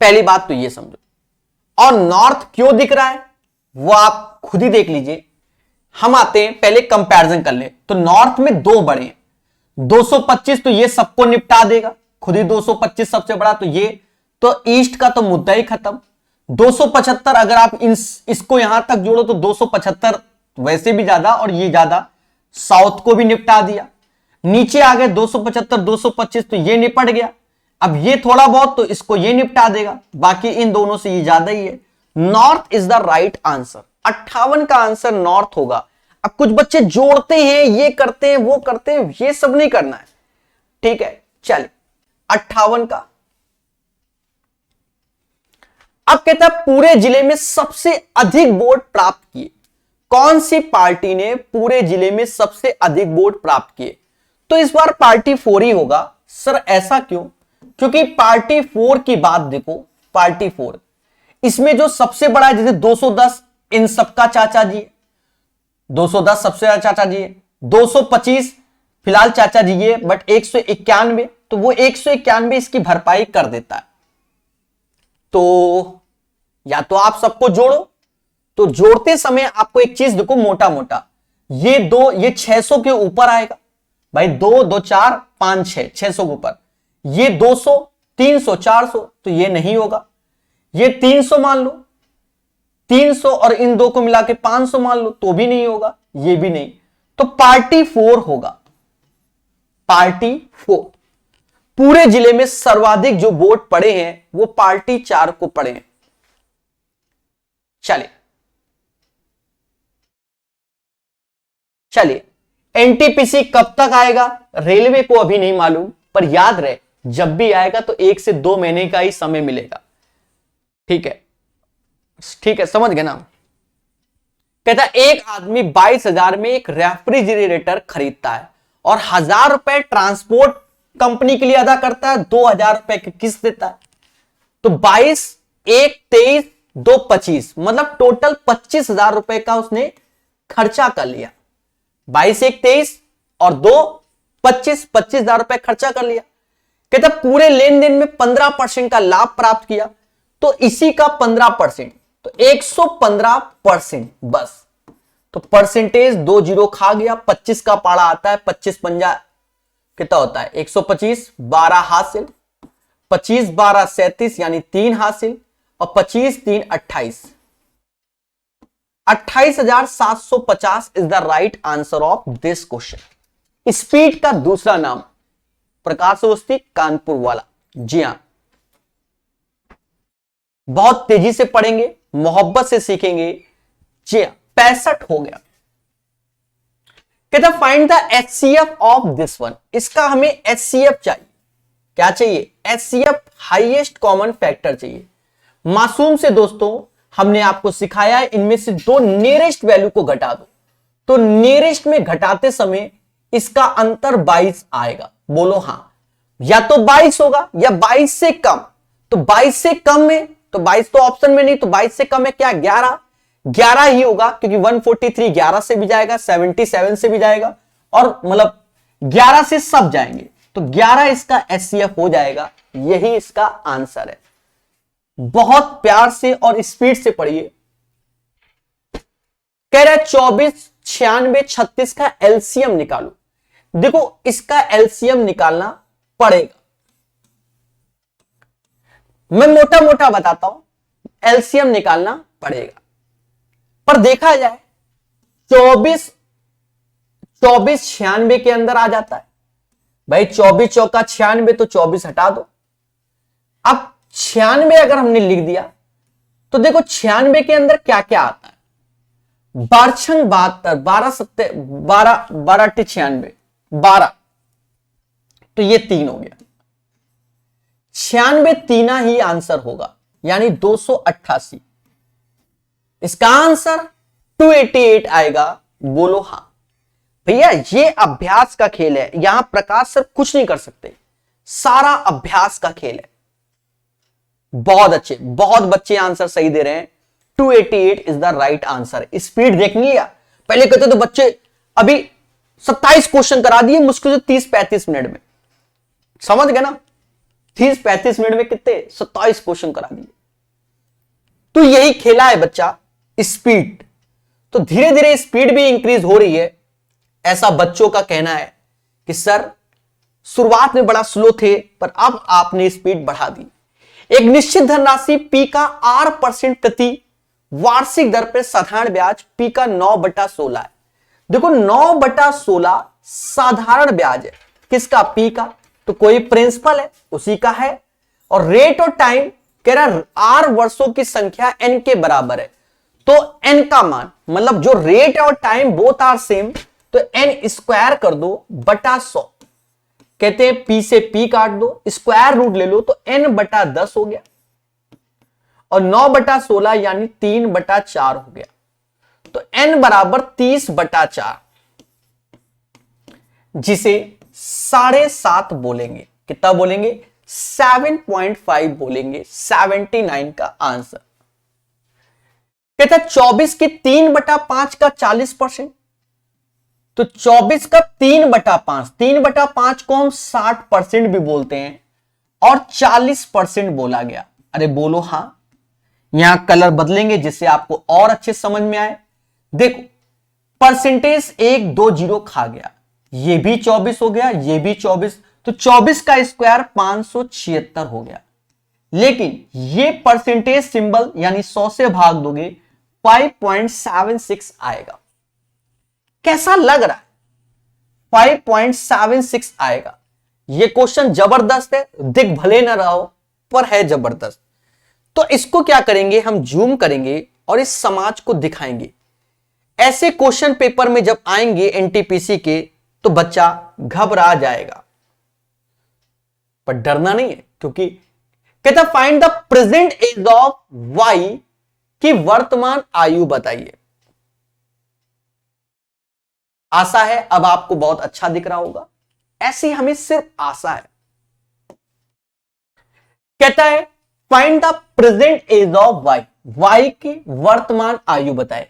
पहली बात तो ये समझो। और नॉर्थ क्यों दिख रहा है वो आप खुद ही देख लीजिए। हम आते हैं, पहले कंपैरिजन कर ले। तो नॉर्थ में 2 बड़े हैं, 225, तो ये सबको निपटा देगा, खुद ही 225 सबसे बड़ा, तो ये तो ईस्ट का तो मुद्दा ही खत्म। 275 अगर आप इसको यहां तक जोड़ो तो 275 वैसे भी ज्यादा और ये ज्यादा, साउथ को भी निपटा दिया। नीचे आ गए 275, 225, तो ये निपट गया। अब ये थोड़ा बहुत तो इसको ये निपटा देगा, बाकी इन दोनों से ये ज्यादा ही है। North is the right answer. 58 का आंसर नॉर्थ होगा। अब कुछ बच्चे जोड़ते हैं, ये करते हैं, वो करते हैं, ये सब नहीं करना है, ठीक है। चलिए 58 का। अब कहता है पूरे जिले में सबसे अधिक वोट प्राप्त किए, कौन सी पार्टी ने पूरे जिले में सबसे अधिक वोट प्राप्त किए। तो इस बार पार्टी 4 ही होगा। सर ऐसा क्यों, क्योंकि पार्टी 4 की बात देखो, पार्टी 4 इसमें जो सबसे बड़ा है, जैसे 210 इन सबका चाचा जी, 210 सबसे चाचा जी है, 225 फिलहाल चाचा जी ये बट 191, तो वो 191 इसकी भरपाई कर देता है। तो या तो आप सबको जोड़ो, तो जोड़ते समय आपको एक चीज देखो, मोटा मोटा ये 600 के ऊपर आएगा भाई, 2 2 4 5 6, 600 के ऊपर, ये 200 300 400, तो ये नहीं होगा। ये 300 मान लो, 300 और इन दो को मिला के 500 मान लो, तो भी नहीं होगा, ये भी नहीं। तो पार्टी 4 होगा, पार्टी 4। पूरे जिले में सर्वाधिक जो वोट पड़े हैं वो पार्टी 4 को पड़े हैं। चलिए एनटीपीसी कब तक आएगा रेलवे को अभी नहीं मालूम, पर याद रहे जब भी आएगा तो 1 से 2 महीने का ही समय मिलेगा। ठीक है, ठीक है, समझ गए ना। कहता एक आदमी 22,000 में एक रेफ्रिजरेटर खरीदता है और 1,000 रुपए ट्रांसपोर्ट कंपनी के लिए अदा करता है, 2,000 रुपए की किस्त देता है। तो 22 1 23 2 25, मतलब टोटल 25,000 रुपए का उसने खर्चा कर लिया। 22 1 23 और 2 25, 25,000 रुपए खर्चा कर लिया। कहता पूरे लेन देन में 15% का लाभ प्राप्त किया, तो इसी का 15%, तो 115% बस। तो परसेंटेज 2 जीरो खा गया, 25 का पाड़ा आता है, 25 पंजा कितना होता है 125, 12 हासिल, 25 12 37 यानी 3 हासिल, और 25 3 28, 28,750 is the right answer of this question. Speed का दूसरा नाम प्रकाश अवस्थी कानपुर वाला। जी हां, बहुत तेजी से पढ़ेंगे, मोहब्बत से सीखेंगे। जी हां, 65 हो गया। कहता find the HCF of this one. इसका हमें एचसीएफ चाहिए। क्या चाहिए? एचसीएफ, हाईएस्ट कॉमन फैक्टर चाहिए। मासूम से दोस्तों हमने आपको सिखाया है इनमें से दो नियरेस्ट वैल्यू को घटा दो, तो नियरेस्ट में घटाते समय इसका अंतर 22 आएगा। बोलो हां, या तो 22 होगा या 22 से कम। तो 22 से कम में, तो 22 तो ऑप्शन में नहीं, तो 22 से कम है क्या 11, 11 ही होगा, क्योंकि 143 11 से भी जाएगा, 77 से भी जाएगा, और मतलब 11 से सब जाएंगे, तो 11 इसका एचसीएफ हो जाएगा। यही इसका आंसर है। बहुत प्यार से और स्पीड से पढ़िए। कह रहा है 24 96 36 का एलसीएम निकालो। देखो इसका एलसीएम निकालना पड़ेगा, मैं मोटा मोटा बताता हूं, एलसीएम निकालना पड़ेगा। पर देखा जाए 24 96 के अंदर आ जाता है भाई, 24 चौका 96, तो 24 हटा दो। अब 96 अगर हमने लिख दिया तो देखो 96 के अंदर क्या क्या आता है, 12 छंग 72, 12 सत्ते 12 12 96 12, तो ये 3 हो गया। 96 तीना ही आंसर होगा, यानी 288। इसका आंसर 288 आएगा। बोलो हां। भैया ये अभ्यास का खेल है, यहां प्रकाश सर कुछ नहीं कर सकते, सारा अभ्यास का खेल है। बहुत अच्छे, बहुत बच्चे आंसर सही दे रहे हैं। 288 is the right answer. Speed देख लिया, पहले कहते तो बच्चे अभी 27 क्वेश्चन करा दिए मुश्किल से 30-35 मिनट में, समझ गए ना, 30-35 मिनट में कितने 27 क्वेश्चन करा दिए। तो यही खेला है बच्चा, स्पीड। तो धीरे धीरे स्पीड भी इंक्रीज हो रही है, ऐसा बच्चों का कहना है कि सर शुरुआत में बड़ा स्लो थे, पर अब आपने स्पीड बढ़ा दी। एक निश्चित धनराशि पी का R% प्रति वार्षिक दर पर साधारण ब्याज पी का 9/16 है। देखो 9/16 साधारण ब्याज है, किसका? पी का। तो कोई प्रिंसिपल है उसी का है, और रेट और टाइम कह रहा R वर्षों की संख्या n के बराबर है, तो n का मान मतलब जो रेट और टाइम बोथ आर सेम, तो n स्क्वायर कर दो बटा 100। कहते हैं p से p काट दो, स्क्वायर रूट ले लो, तो n/10 हो गया, और 9/16 यानी 3/4 हो गया, तो n बराबर 30/4, जिसे 7.5 बोलेंगे। कितना बोलेंगे? 7.5 बोलेंगे। 79 का आंसर। कहता 24 की 3/5 का 40%, तो 24 का 3/5, 3/5 को हम 60% भी बोलते हैं और 40% बोला गया। अरे बोलो हाँ। यहां कलर बदलेंगे जिससे आपको और अच्छे समझ में आए। देखो परसेंटेज 1 2 जीरो खा गया, ये भी 24 हो गया, ये भी 24, तो 24 का स्क्वायर 576 हो गया। लेकिन ये परसेंटेज सिंबल यानी 100 से भाग दोगे 5.76 आएगा। कैसा लग रहा है? 5.76 आएगा। ये क्वेश्चन जबरदस्त है, दिख भले ना रहा हो पर है जबरदस्त। तो इसको क्या करेंगे, हम जूम करेंगे और इस समाज को दिखाएंगे। ऐसे क्वेश्चन पेपर में जब आएंगे एनटीपीसी के तो बच्चा घबरा जाएगा, पर डरना नहीं है, क्योंकि कहता find the present age of y की वर्तमान आयु बताइए। आशा है अब आपको बहुत अच्छा दिख रहा होगा, ऐसी हमें सिर्फ आशा है। कहता है find the present age of y, y की वर्तमान आयु बताए।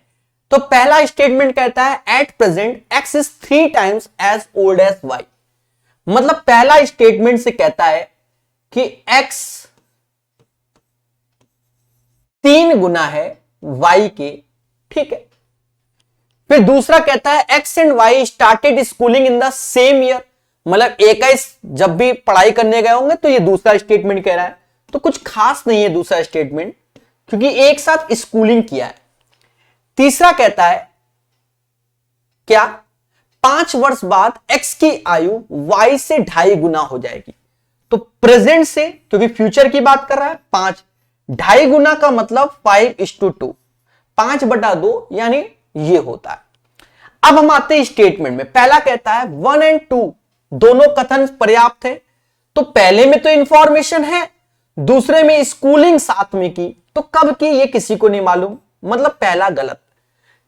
तो पहला स्टेटमेंट कहता है at present x is 3 times as old as y. मतलब पहला स्टेटमेंट से कहता है कि एक्स 3 गुना है वाई के, ठीक है। फिर दूसरा कहता है x and y started schooling in the same year. मतलब 21 जब भी पढ़ाई करने गए होंगे, तो ये दूसरा स्टेटमेंट कह रहा है। तो कुछ खास नहीं है दूसरा स्टेटमेंट, क्योंकि एक साथ स्कूलिंग किया है। तीसरा कहता है क्या 5 वर्ष बाद एक्स की आयु वाई से 2.5 गुना हो जाएगी। तो प्रेजेंट से, क्योंकि फ्यूचर की बात कर रहा है, 5 2.5 गुना का मतलब 5:2, 5/2 यानी ये होता है। अब हम आते हैं स्टेटमेंट में। पहला कहता है 1 और 2 दोनों कथन पर्याप्त है। तो पहले में तो इंफॉर्मेशन है, दूसरे में स्कूलिंग साथ में की, तो कब की ये किसी को नहीं मालूम, मतलब पहला गलत।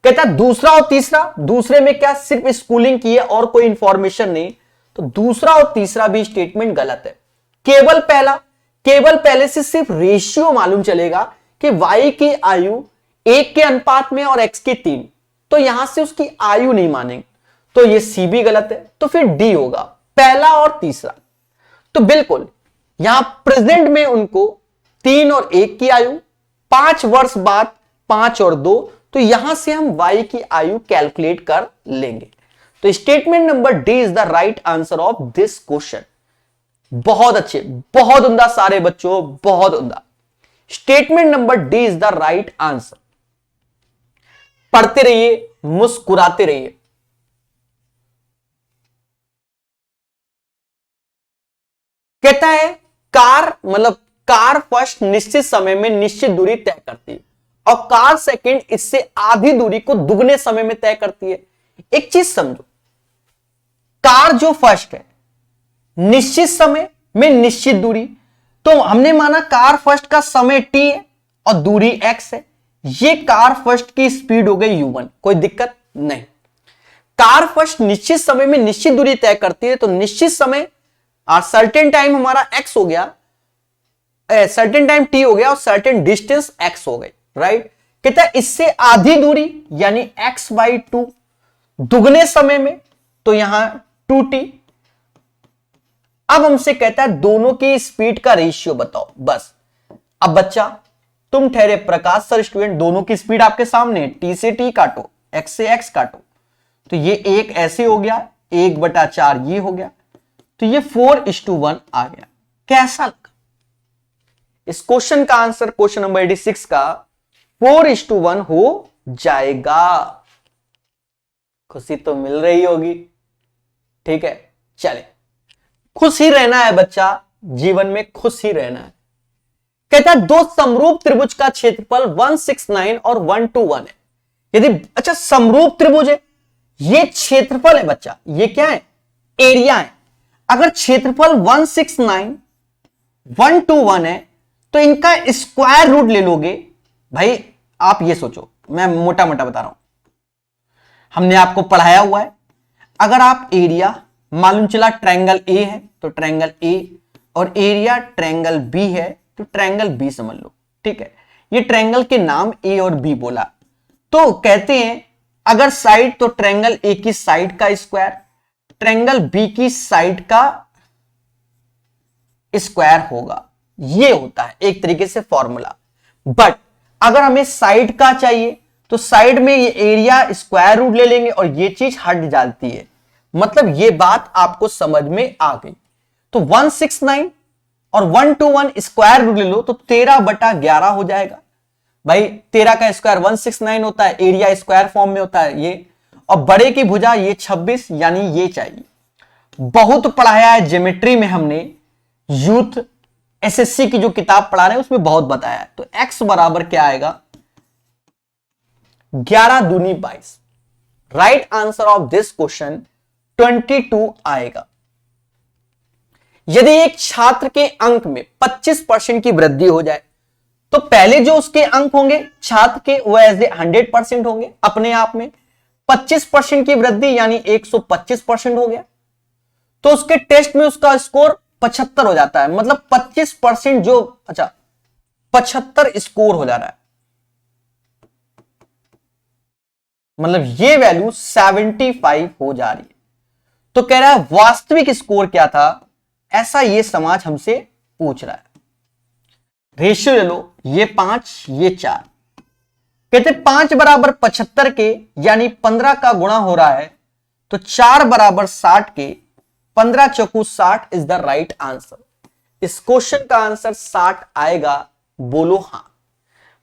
कहता है दूसरा और तीसरा, दूसरे में क्या सिर्फ स्कूलिंग की है और कोई इंफॉर्मेशन नहीं, तो दूसरा और तीसरा भी स्टेटमेंट गलत है। केवल पहला, केवल पहले से सिर्फ रेशियो मालूम चलेगा कि वाई की आयु 1 के अनुपात में और एक्स की 3, तो यहां से उसकी आयु नहीं मानेंगे, तो ये सी भी गलत है। तो फिर डी होगा, पहला और तीसरा। तो बिल्कुल यहां प्रेजेंट में उनको 3 और 1 की आयु, 5 वर्ष बाद 5 और 2, तो यहां से हम y की आयु कैलकुलेट कर लेंगे। तो statement number D is the right answer of this question. बहुत अच्छे, बहुत उम्दा सारे बच्चों, बहुत उम्दा। Statement number D is the right answer. पढ़ते रहिए, मुस्कुराते रहिए। कहता है कार, मतलब कार फर्स्ट निश्चित समय में निश्चित दूरी तय करती है और कार सेकंड इससे आधी दूरी को दुगने समय में तय करती है। एक चीज समझो, कार जो फर्स्ट है निश्चित समय में निश्चित दूरी, तो हमने माना कार फर्स्ट का समय t है और दूरी x है। ये कार फर्स्ट की स्पीड हो गई u1, कोई दिक्कत नहीं। कार फर्स्ट निश्चित समय में निश्चित दूरी तय करती है, तो निश्चित समय और सर्टेन टाइम हमारा x हो गया, सर्टेन टाइम t हो गया और सर्टेन डिस्टेंस x हो गई, राइट। कहता है इससे आधी दूरी यानी x/2 दुगने समय में, तो यहां 2t। अब हमसे कहता है दोनों की स्पीड का रेशियो बताओ, बस। अब बच्चा तुम ठहरे प्रकाश सर स्टूडेंट, दोनों की स्पीड आपके सामने है, t से t काटो, x से x काटो, तो ये एक ऐसे हो गया, 1/4 ये हो गया, तो ये 4:1 आ गया। कैसा लगा? इस क्वेश्चन का आंसर क्वेश्चन नंबर 86 का 4:1 हो जाएगा। खुशी तो मिल रही होगी, ठीक है। चले, खुश ही रहना है बच्चा, जीवन में खुश ही रहना है। कहता है दो समरूप त्रिभुज का क्षेत्रफल 169 और 121 है। यदि अच्छा समरूप त्रिभुज है, ये क्षेत्रफल है बच्चा, ये क्या है? एरिया है। अगर क्षेत्रफल 169 121 है तो इनका स्क्वायर रूट ले लोगे। भाई आप ये सोचो, मैं मोटा मोटा बता रहा हूं, हमने आपको पढ़ाया हुआ है। अगर आप एरिया मालूम चला ट्रायंगल ए है तो ट्रायंगल ए, और एरिया ट्रायंगल बी है तो ट्रायंगल बी समझ लो, ठीक है। ये ट्रायंगल के नाम ए और बी बोला, तो कहते हैं अगर साइड तो ट्रायंगल ए की साइड का स्क्वायर, ट्रायंगल बी की साइड का स्क्वायर होगा। ये होता है एक तरीके से फॉर्मूला। बट अगर हमें साइड का चाहिए तो साइड में ये एरिया स्क्वायर रूट ले लेंगे और ये चीज हट जाती है। मतलब ये बात आपको समझ में आ गई। तो 169 और 121 स्क्वायर रूट ले लो तो 13/11 हो जाएगा। भाई 13 का स्क्वायर 169 होता है, एरिया स्क्वायर फॉर्म में होता है ये, और बड़े की भुजा ये 26, यानी ये चाहिए। बहुत पढ़ाया है ज्योमेट्री में हमने, यूथ एसएससी की जो किताब पढ़ा रहे हैं उसमें बहुत बताया है। तो x बराबर क्या आएगा, 11 दूनी 22। Right answer of this question 22 आएगा। यदि एक छात्र के अंक में 25% की वृद्धि हो जाए तो पहले जो उसके अंक होंगे छात्र के वो एज ए 100% होंगे अपने आप में। 25% की वृद्धि यानी 125% हो गया, तो उसके टेस्ट में उसका स्कोर 75 हो जाता है। मतलब 25% जो 75 स्कोर हो जा रहा है, मतलब ये वैल्यू 75 हो जा रही है। तो कह रहा है वास्तविक स्कोर क्या था, ऐसा ये समाज हमसे पूछ रहा है। रेशियो ले लो, ये 5 ये 4, कहते 5 बराबर 75 के यानी 15 का गुणा हो रहा है, तो 4 बराबर 60 के, 15 चौकू 60 इज द राइट आंसर। इस क्वेश्चन का आंसर 60 आएगा, बोलो हां।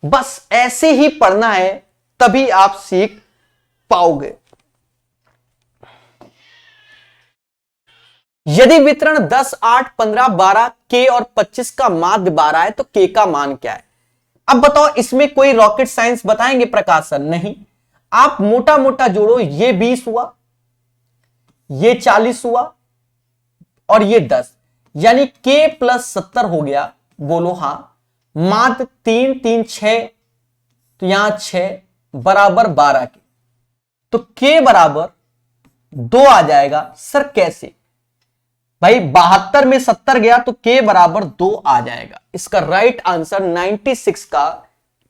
बस ऐसे ही पढ़ना है तभी आप सीख पाओगे। यदि वितरण 10, 8, 15, 12 के और 25 का माध्य 12 है तो के का मान क्या है। अब बताओ इसमें कोई रॉकेट साइंस बताएंगे प्रकाश सर? नहीं, आप मोटा मोटा जोड़ो, ये 20 हुआ, ये 40 हुआ और ये 10, यानी के प्लस 70 हो गया, बोलो हां। माध्य 3, 3, 6, तो यहां 6 बराबर 12 के, तो के बराबर 2 आ जाएगा। सर कैसे? भाई 72 में 70 गया तो के बराबर 2 आ जाएगा। इसका राइट आंसर 96 का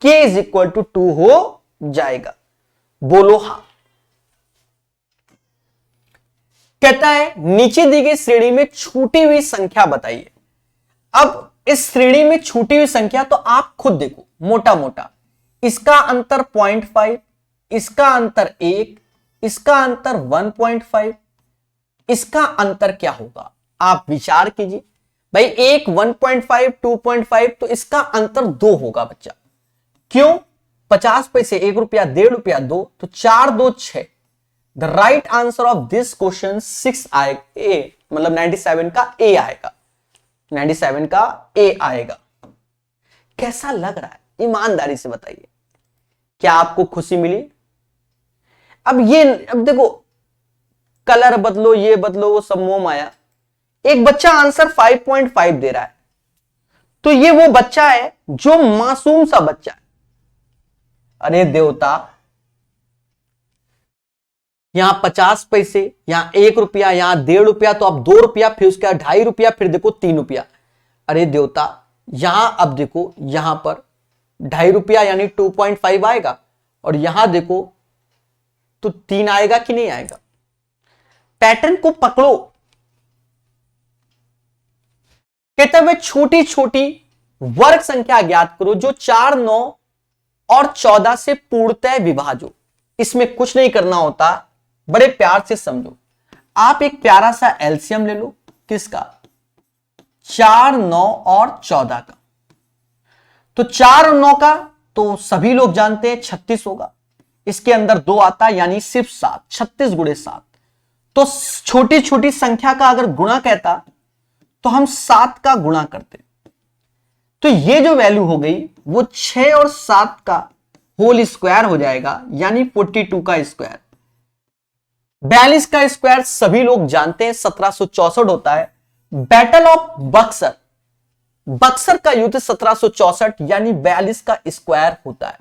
के इज इक्वल टू 2 हो जाएगा, बोलो हां। कहता है नीचे दी गई श्रेणी में छूटी हुई संख्या बताइए। अब इस श्रेणी में छूटी हुई संख्या तो आप खुद देखो, मोटा मोटा इसका अंतर 0.5, इसका अंतर 1, इसका अंतर 1.5, इसका अंतर क्या होगा आप विचार कीजिए। भाई एक 1.5, 2.5, तो इसका अंतर 2 होगा बच्चा। क्यों? 50 पैसे 1 रुपया, 1.5 रुपया 2, तो 4, 2, 6। The right answer of this question 6 आएगा, ए मतलब 97 का ए आएगा, 97 का ए आएगा। कैसा लग रहा है ईमानदारी से बताइए, क्या आपको खुशी मिली? अब देखो कलर बदलो, ये बदलो, वो सब मोह माया। एक बच्चा आंसर 5.5 दे रहा है, तो ये वो बच्चा है जो मासूम सा बच्चा है। अरे देवता, यहां 50 पैसे, यहां 1 रुपया, यहां 1.5 रुपया, तो अब 2 रुपया, फिर उसके बाद 2.5 रुपया, फिर देखो 3 रुपया। अरे देवता, यहां अब देखो, यहां पर 2.5 रुपया यानी 2.5 आएगा, और यहां देखो तो 3 आएगा कि नहीं आएगा? पैटर्न को पकड़ो। कहते हुए छोटी छोटी वर्ग संख्या ज्ञात करो जो 4, 9 और 14 से पूर्णतः विभाज्य हो। इसमें कुछ नहीं करना होता, बड़े प्यार से समझो। आप एक प्यारा सा एलसीएम ले लो, किसका? 4, 9 और 14 का। तो 4 और 9 का तो सभी लोग जानते हैं 36 होगा, इसके अंदर 2 आता है यानी सिर्फ 7, 36 गुणे 7। तो छोटी छोटी संख्या का अगर गुणा कहता तो हम 7 का गुणा करते, तो ये जो वैल्यू हो गई वो 6 और 7 का होल स्क्वायर हो जाएगा, यानी 42 का स्क्वायर। 42 का स्क्वायर सभी लोग जानते हैं 1764 होता है। बैटल ऑफ बक्सर, बक्सर का युद्ध 1764 यानी 42 का स्क्वायर होता है।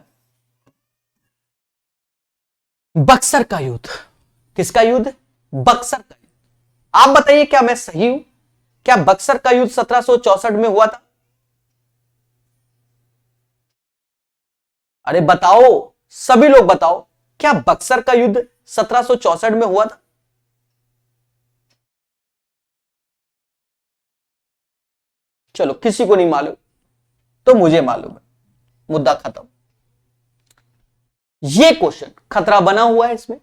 बक्सर का युद्ध, किसका युद्ध? बक्सर का युद्ध। आप बताइए क्या मैं सही हूं? क्या बक्सर का युद्ध 1764 में हुआ था? अरे बताओ, सभी लोग बताओ, क्या बक्सर का युद्ध 1764 में हुआ था? चलो किसी को नहीं मालूम तो मुझे मालूम है, मुद्दा खत्म। ये क्वेश्चन खतरा बना हुआ है इसमें,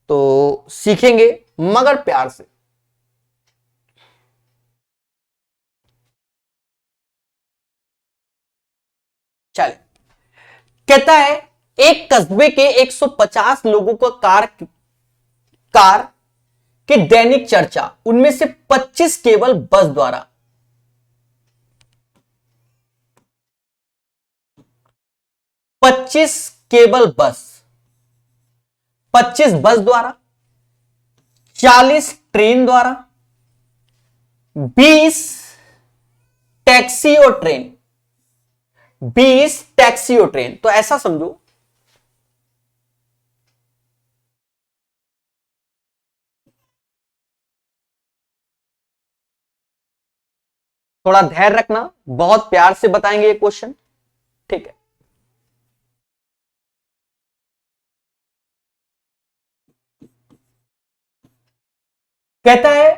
तो सीखेंगे मगर प्यार से। चले, कहता है एक कस्बे के 150 लोगों को कार के दैनिक चर्चा, उनमें से 25 केवल बस द्वारा, 25 केवल बस, 25 बस द्वारा, 40 ट्रेन द्वारा, 20 टैक्सी और ट्रेन, 20 टैक्सी और ट्रेन। तो ऐसा समझो थोड़ा धैर्य रखना, बहुत प्यार से बताएंगे ये क्वेश्चन, ठीक है। कहता है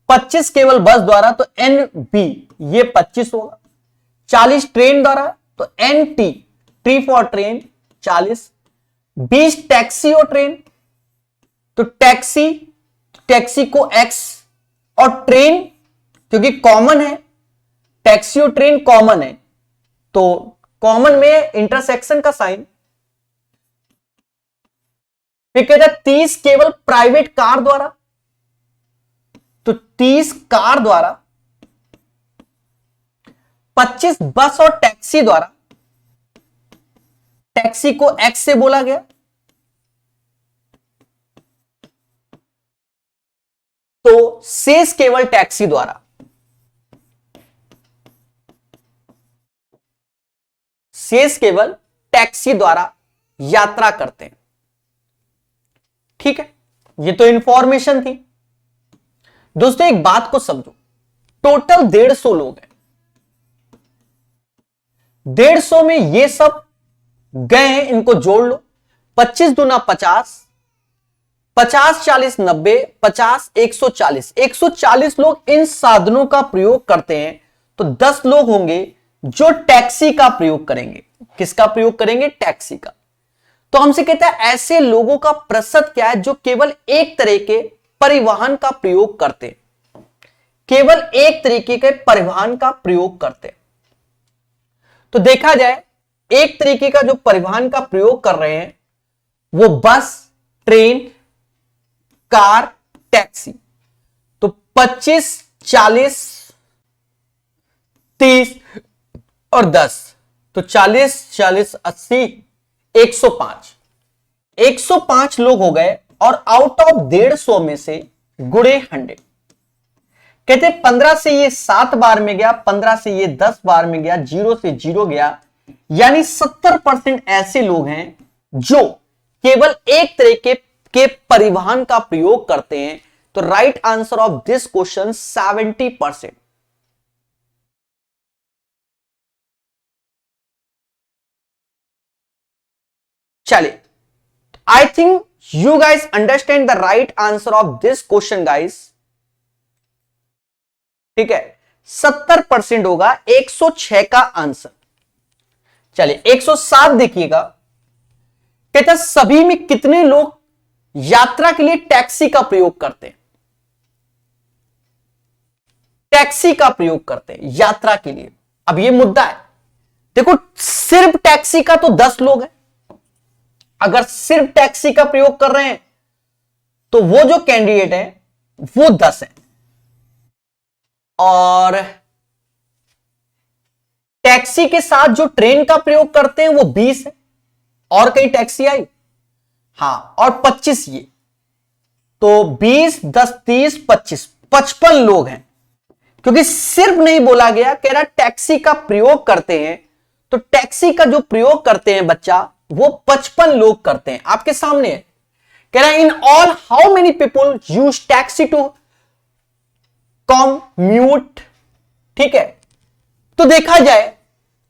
25 केवल बस द्वारा तो एन बी ये 25 होगा, 40 ट्रेन द्वारा तो and T, T for train 40, 20 taxi और ट्रेन तो टैक्सी, टैक्सी को एक्स और ट्रेन क्योंकि कॉमन है, टैक्सी और ट्रेन कॉमन है तो कॉमन में इंटरसेक्शन का साइन। फिर कहता है 30 केवल प्राइवेट कार द्वारा तो 30 कार द्वारा, 25 बस और टैक्सी द्वारा, टैक्सी को एक्स से बोला गया तो शेष केवल टैक्सी द्वारा, शेष केवल टैक्सी द्वारा यात्रा करते हैं, ठीक है। ये तो इंफॉर्मेशन थी दोस्तों। एक बात को समझो, टोटल 150 लोग हैं, 150 में ये सब गए हैं, इनको जोड़ लो, 25 दूना 50, 50 40 90, 50 140, 140 लोग इन साधनों का प्रयोग करते हैं तो 10 लोग होंगे जो टैक्सी का प्रयोग करेंगे। किसका प्रयोग करेंगे? टैक्सी का। तो हमसे कहता है ऐसे लोगों का प्रतिशत क्या है जो केवल एक तरह के परिवहन का प्रयोग करते हैं, केवल एक तरीके के परिवहन का प्रयोग करते हैं। तो देखा जाए एक तरीके का जो परिवहन का प्रयोग कर रहे हैं वो बस, ट्रेन, कार, टैक्सी। तो 25 40 30 और 10 तो 40 40 80 105, 105 लोग हो गए। और आउट ऑफ 150 में से गुणे 100, कहते 15 से ये 7 बार में गया, 15 से ये 10 बार में गया, 0 से 0 गया, यानी 70% ऐसे लोग हैं जो केवल एक तरीके के परिवहन का प्रयोग करते हैं। तो right answer of this question 70%। चलिए, I think you guys understand the right answer of this question guys, ठीक है। 70% होगा 106 का आंसर। चलिए 107 देखिएगा, कहता सभी में कितने लोग यात्रा के लिए टैक्सी का प्रयोग करते हैं? टैक्सी का प्रयोग करते हैं यात्रा के लिए। अब ये मुद्दा है, देखो सिर्फ टैक्सी का तो 10 लोग हैं। अगर सिर्फ टैक्सी का प्रयोग कर रहे हैं तो वो जो कैंडिडेट है वो 10 है, और टैक्सी के साथ जो ट्रेन का प्रयोग करते हैं वो 20 है। और कहीं टैक्सी आई? हां, और 25 ये, तो 20 10 30 25, 55 लोग हैं। क्योंकि सिर्फ नहीं बोला गया, कह रहा टैक्सी का प्रयोग करते हैं, तो टैक्सी का जो प्रयोग करते हैं बच्चा वो 55 लोग करते हैं। आपके सामने है, कह रहा है in all how many people use taxi to commute, ठीक है। तो देखा जाए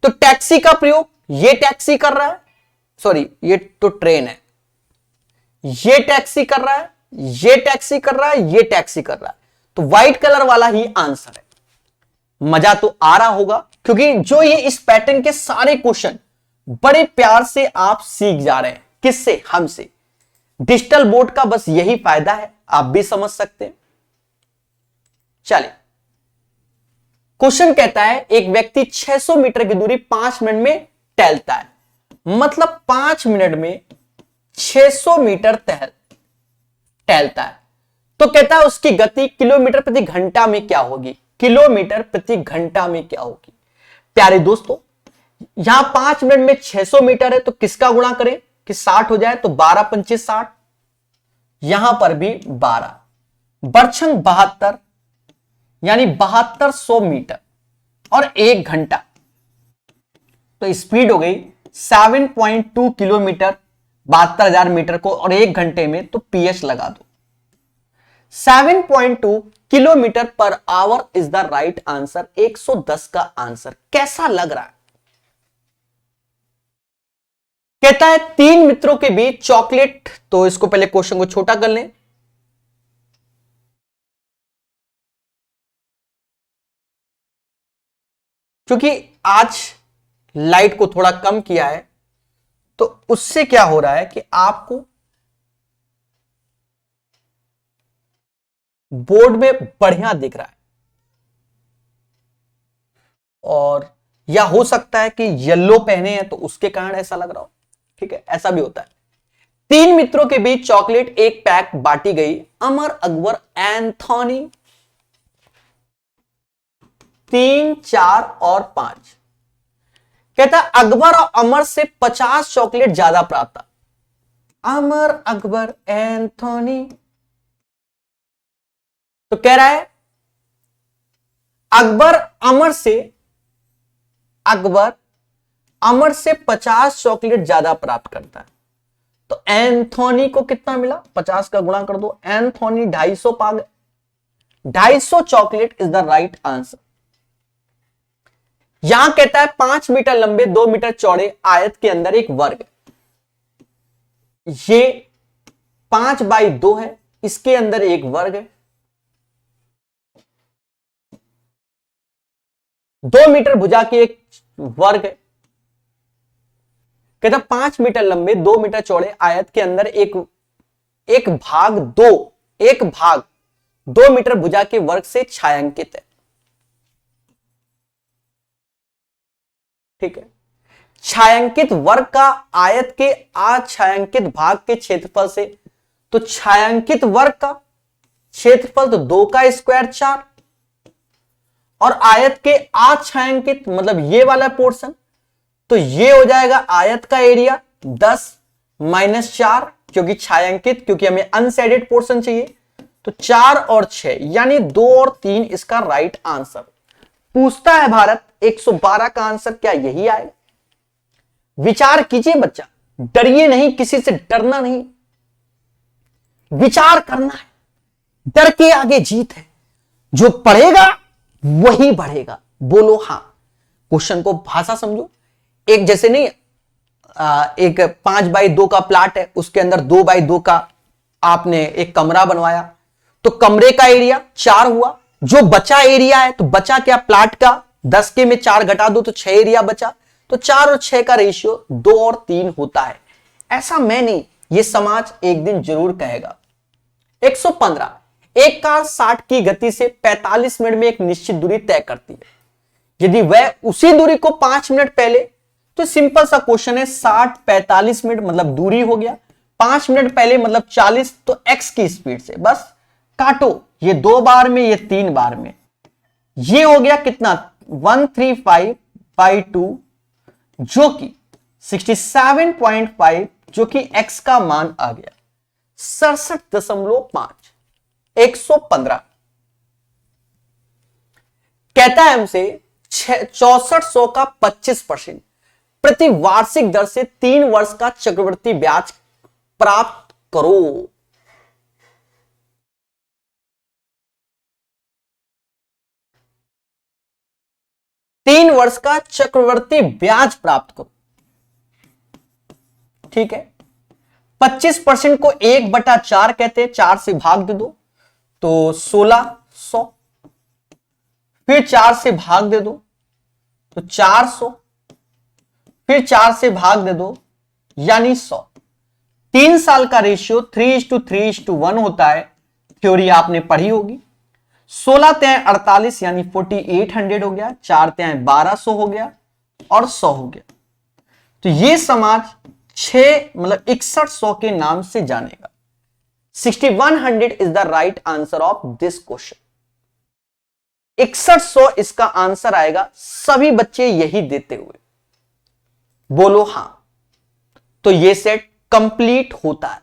तो टैक्सी का प्रयोग ये टैक्सी कर रहा है, सॉरी ये तो ट्रेन है, ये टैक्सी कर रहा है, ये टैक्सी कर रहा है, ये टैक्सी कर रहा है, तो व्हाइट कलर वाला ही आंसर है। मजा तो आ रहा होगा, क्योंकि जो ये इस पैटर्न के सारे क्वेश्चन बड़े प्यार से आप सीख जा रहे हैं। किससे? हमसे। डिजिटल बोर्ड का बस यही फायदा है, आप भी समझ सकते हैं। चलिए, क्वेश्चन कहता है एक व्यक्ति 600 मीटर की दूरी 5 मिनट में टहलता है, मतलब 5 मिनट में 600 मीटर टहलता है, तो कहता है उसकी गति किलोमीटर प्रति घंटा में क्या होगी? किलोमीटर प्रति घंटा में क्या होगी? प्यारे दोस्तों, यहां 5 मिनट में 600 मीटर है, तो किसका गुणा करें कि 60 हो जाए? तो 12 25 60, यहां पर भी 12, बरछंग 72, यानी 7200 मीटर, और 1 घंटा, तो स्पीड हो गई 7.2 किलोमीटर 72,000 मीटर को, और 1 घंटे में, तो पीएच लगा दो। 7.2 kilometre per hour is the right answer. 110 का आंसर कैसा लग रहा है? कहता है 3 मित्रों के बीच चॉकलेट, तो इसको पहले क्वेश्चन को छोटा कर लें। क्योंकि आज लाइट को थोड़ा कम किया है, तो उससे क्या हो रहा है कि आपको बोर्ड में बढ़िया दिख रहा है, और या हो सकता है कि येलो पहने हैं तो उसके कारण ऐसा लग रहा हो। ठीक है, ऐसा भी होता है। 3 मित्रों के बीच चॉकलेट एक पैक बांटी गई। अमर, अकबर, एंथोनी 3 4 और 5। कहता है अकबर और अमर से 50 चॉकलेट ज्यादा प्राप्त। अमर, अकबर, एंथोनी, तो कह रहा है अकबर अमर से 50 चॉकलेट ज्यादा प्राप्त करता है, तो एंथोनी को कितना मिला? 50 का गुणा कर दो, एंथोनी 250 पा गए। 250 chocolate is the right answer. यहां कहता है 5 मीटर लंबे 2 मीटर चौड़े आयत के अंदर एक वर्ग, ये 5/2 है, इसके अंदर एक वर्ग है। 2 मीटर भुजा के एक वर्ग है। कहता 5 मीटर लंबे 2 मीटर चौड़े आयत के अंदर एक भाग 2 मीटर भुजा के वर्ग से छायांकित है। ठीक है, छायांकित वर्ग का आयत के अछायांकित भाग के क्षेत्रफल से, तो छायांकित वर्ग का क्षेत्रफल तो 2 का स्क्वायर 4, और आयत के अछायांकित मतलब ये वाला पोर्शन, तो ये हो जाएगा आयत का एरिया 10 - 4, क्योंकि छायांकित, क्योंकि हमें अनशेडेड पोर्शन चाहिए, तो 4 और 6 यानी 2 और 3 इसका राइट आंसर। पूछता है भारत 112 का आंसर क्या यही आएगा? विचार कीजिए बच्चा, डरिए नहीं, किसी से डरना नहीं, विचार करना है। डर के आगे जीत है, जो पढ़ेगा वही बढ़ेगा। बोलो हाँ। क्वेश्चन को भाषा समझो। एक जैसे नहीं, एक 5/2 का प्लाट है, उसके अंदर 2/2 का आपने एक कमरा बनवाया, तो कमरे का एरिया 4 हुआ। जो बचा एरिया है, तो बचा क्या? प्लाट का 10 के में 4 घटा दो तो 6 एरिया बचा, तो 4 और 6 का रेशियो 2 और 3 होता है। ऐसा मैं नहीं, यह समाज एक दिन जरूर कहेगा। 115, एक कार 60 की गति से 45 मिनट में एक निश्चित दूरी तय करती है। यदि वह उसी दूरी को 5 मिनट पहले, तो सिंपल सा क्वेश्चन है, 60 45 मिनट मतलब दूरी हो गया, 5 मिनट पहले मतलब 40, तो x की स्पीड से बस काटो, ये 2 बार में, ये 3 बार में, ये हो गया कितना? 135/2, जो कि 67.5, जो कि x का मान आ गया 67.5। 115 कहता है हमसे 6400 का 25% प्रति वार्षिक दर से 3 वर्ष का चक्रवृद्धि ब्याज प्राप्त करो। तीन वर्ष का चक्रवृद्धि ब्याज प्राप्त करो। ठीक है, 25% को 1/4 कहते हैं, 4 से भाग दे दो तो 1600, फिर 4 से भाग दे दो तो 400, फिर 4 से भाग दे दो यानी 100। 3 साल का रेशियो 3:3:1 होता है, थ्योरी आपने पढ़ी होगी। 16 तिहाई 48 यानी 4800 हो गया, 4 तिहाई 1200 हो गया और 100 हो गया। तो ये समाज 6100 के नाम से जानेगा। 6100 is the right answer of this question. 6100 इसका आंसर आएगा, सभी बच्चे यही देते हुए बोलो हां। तो ये सेट कंप्लीट होता है।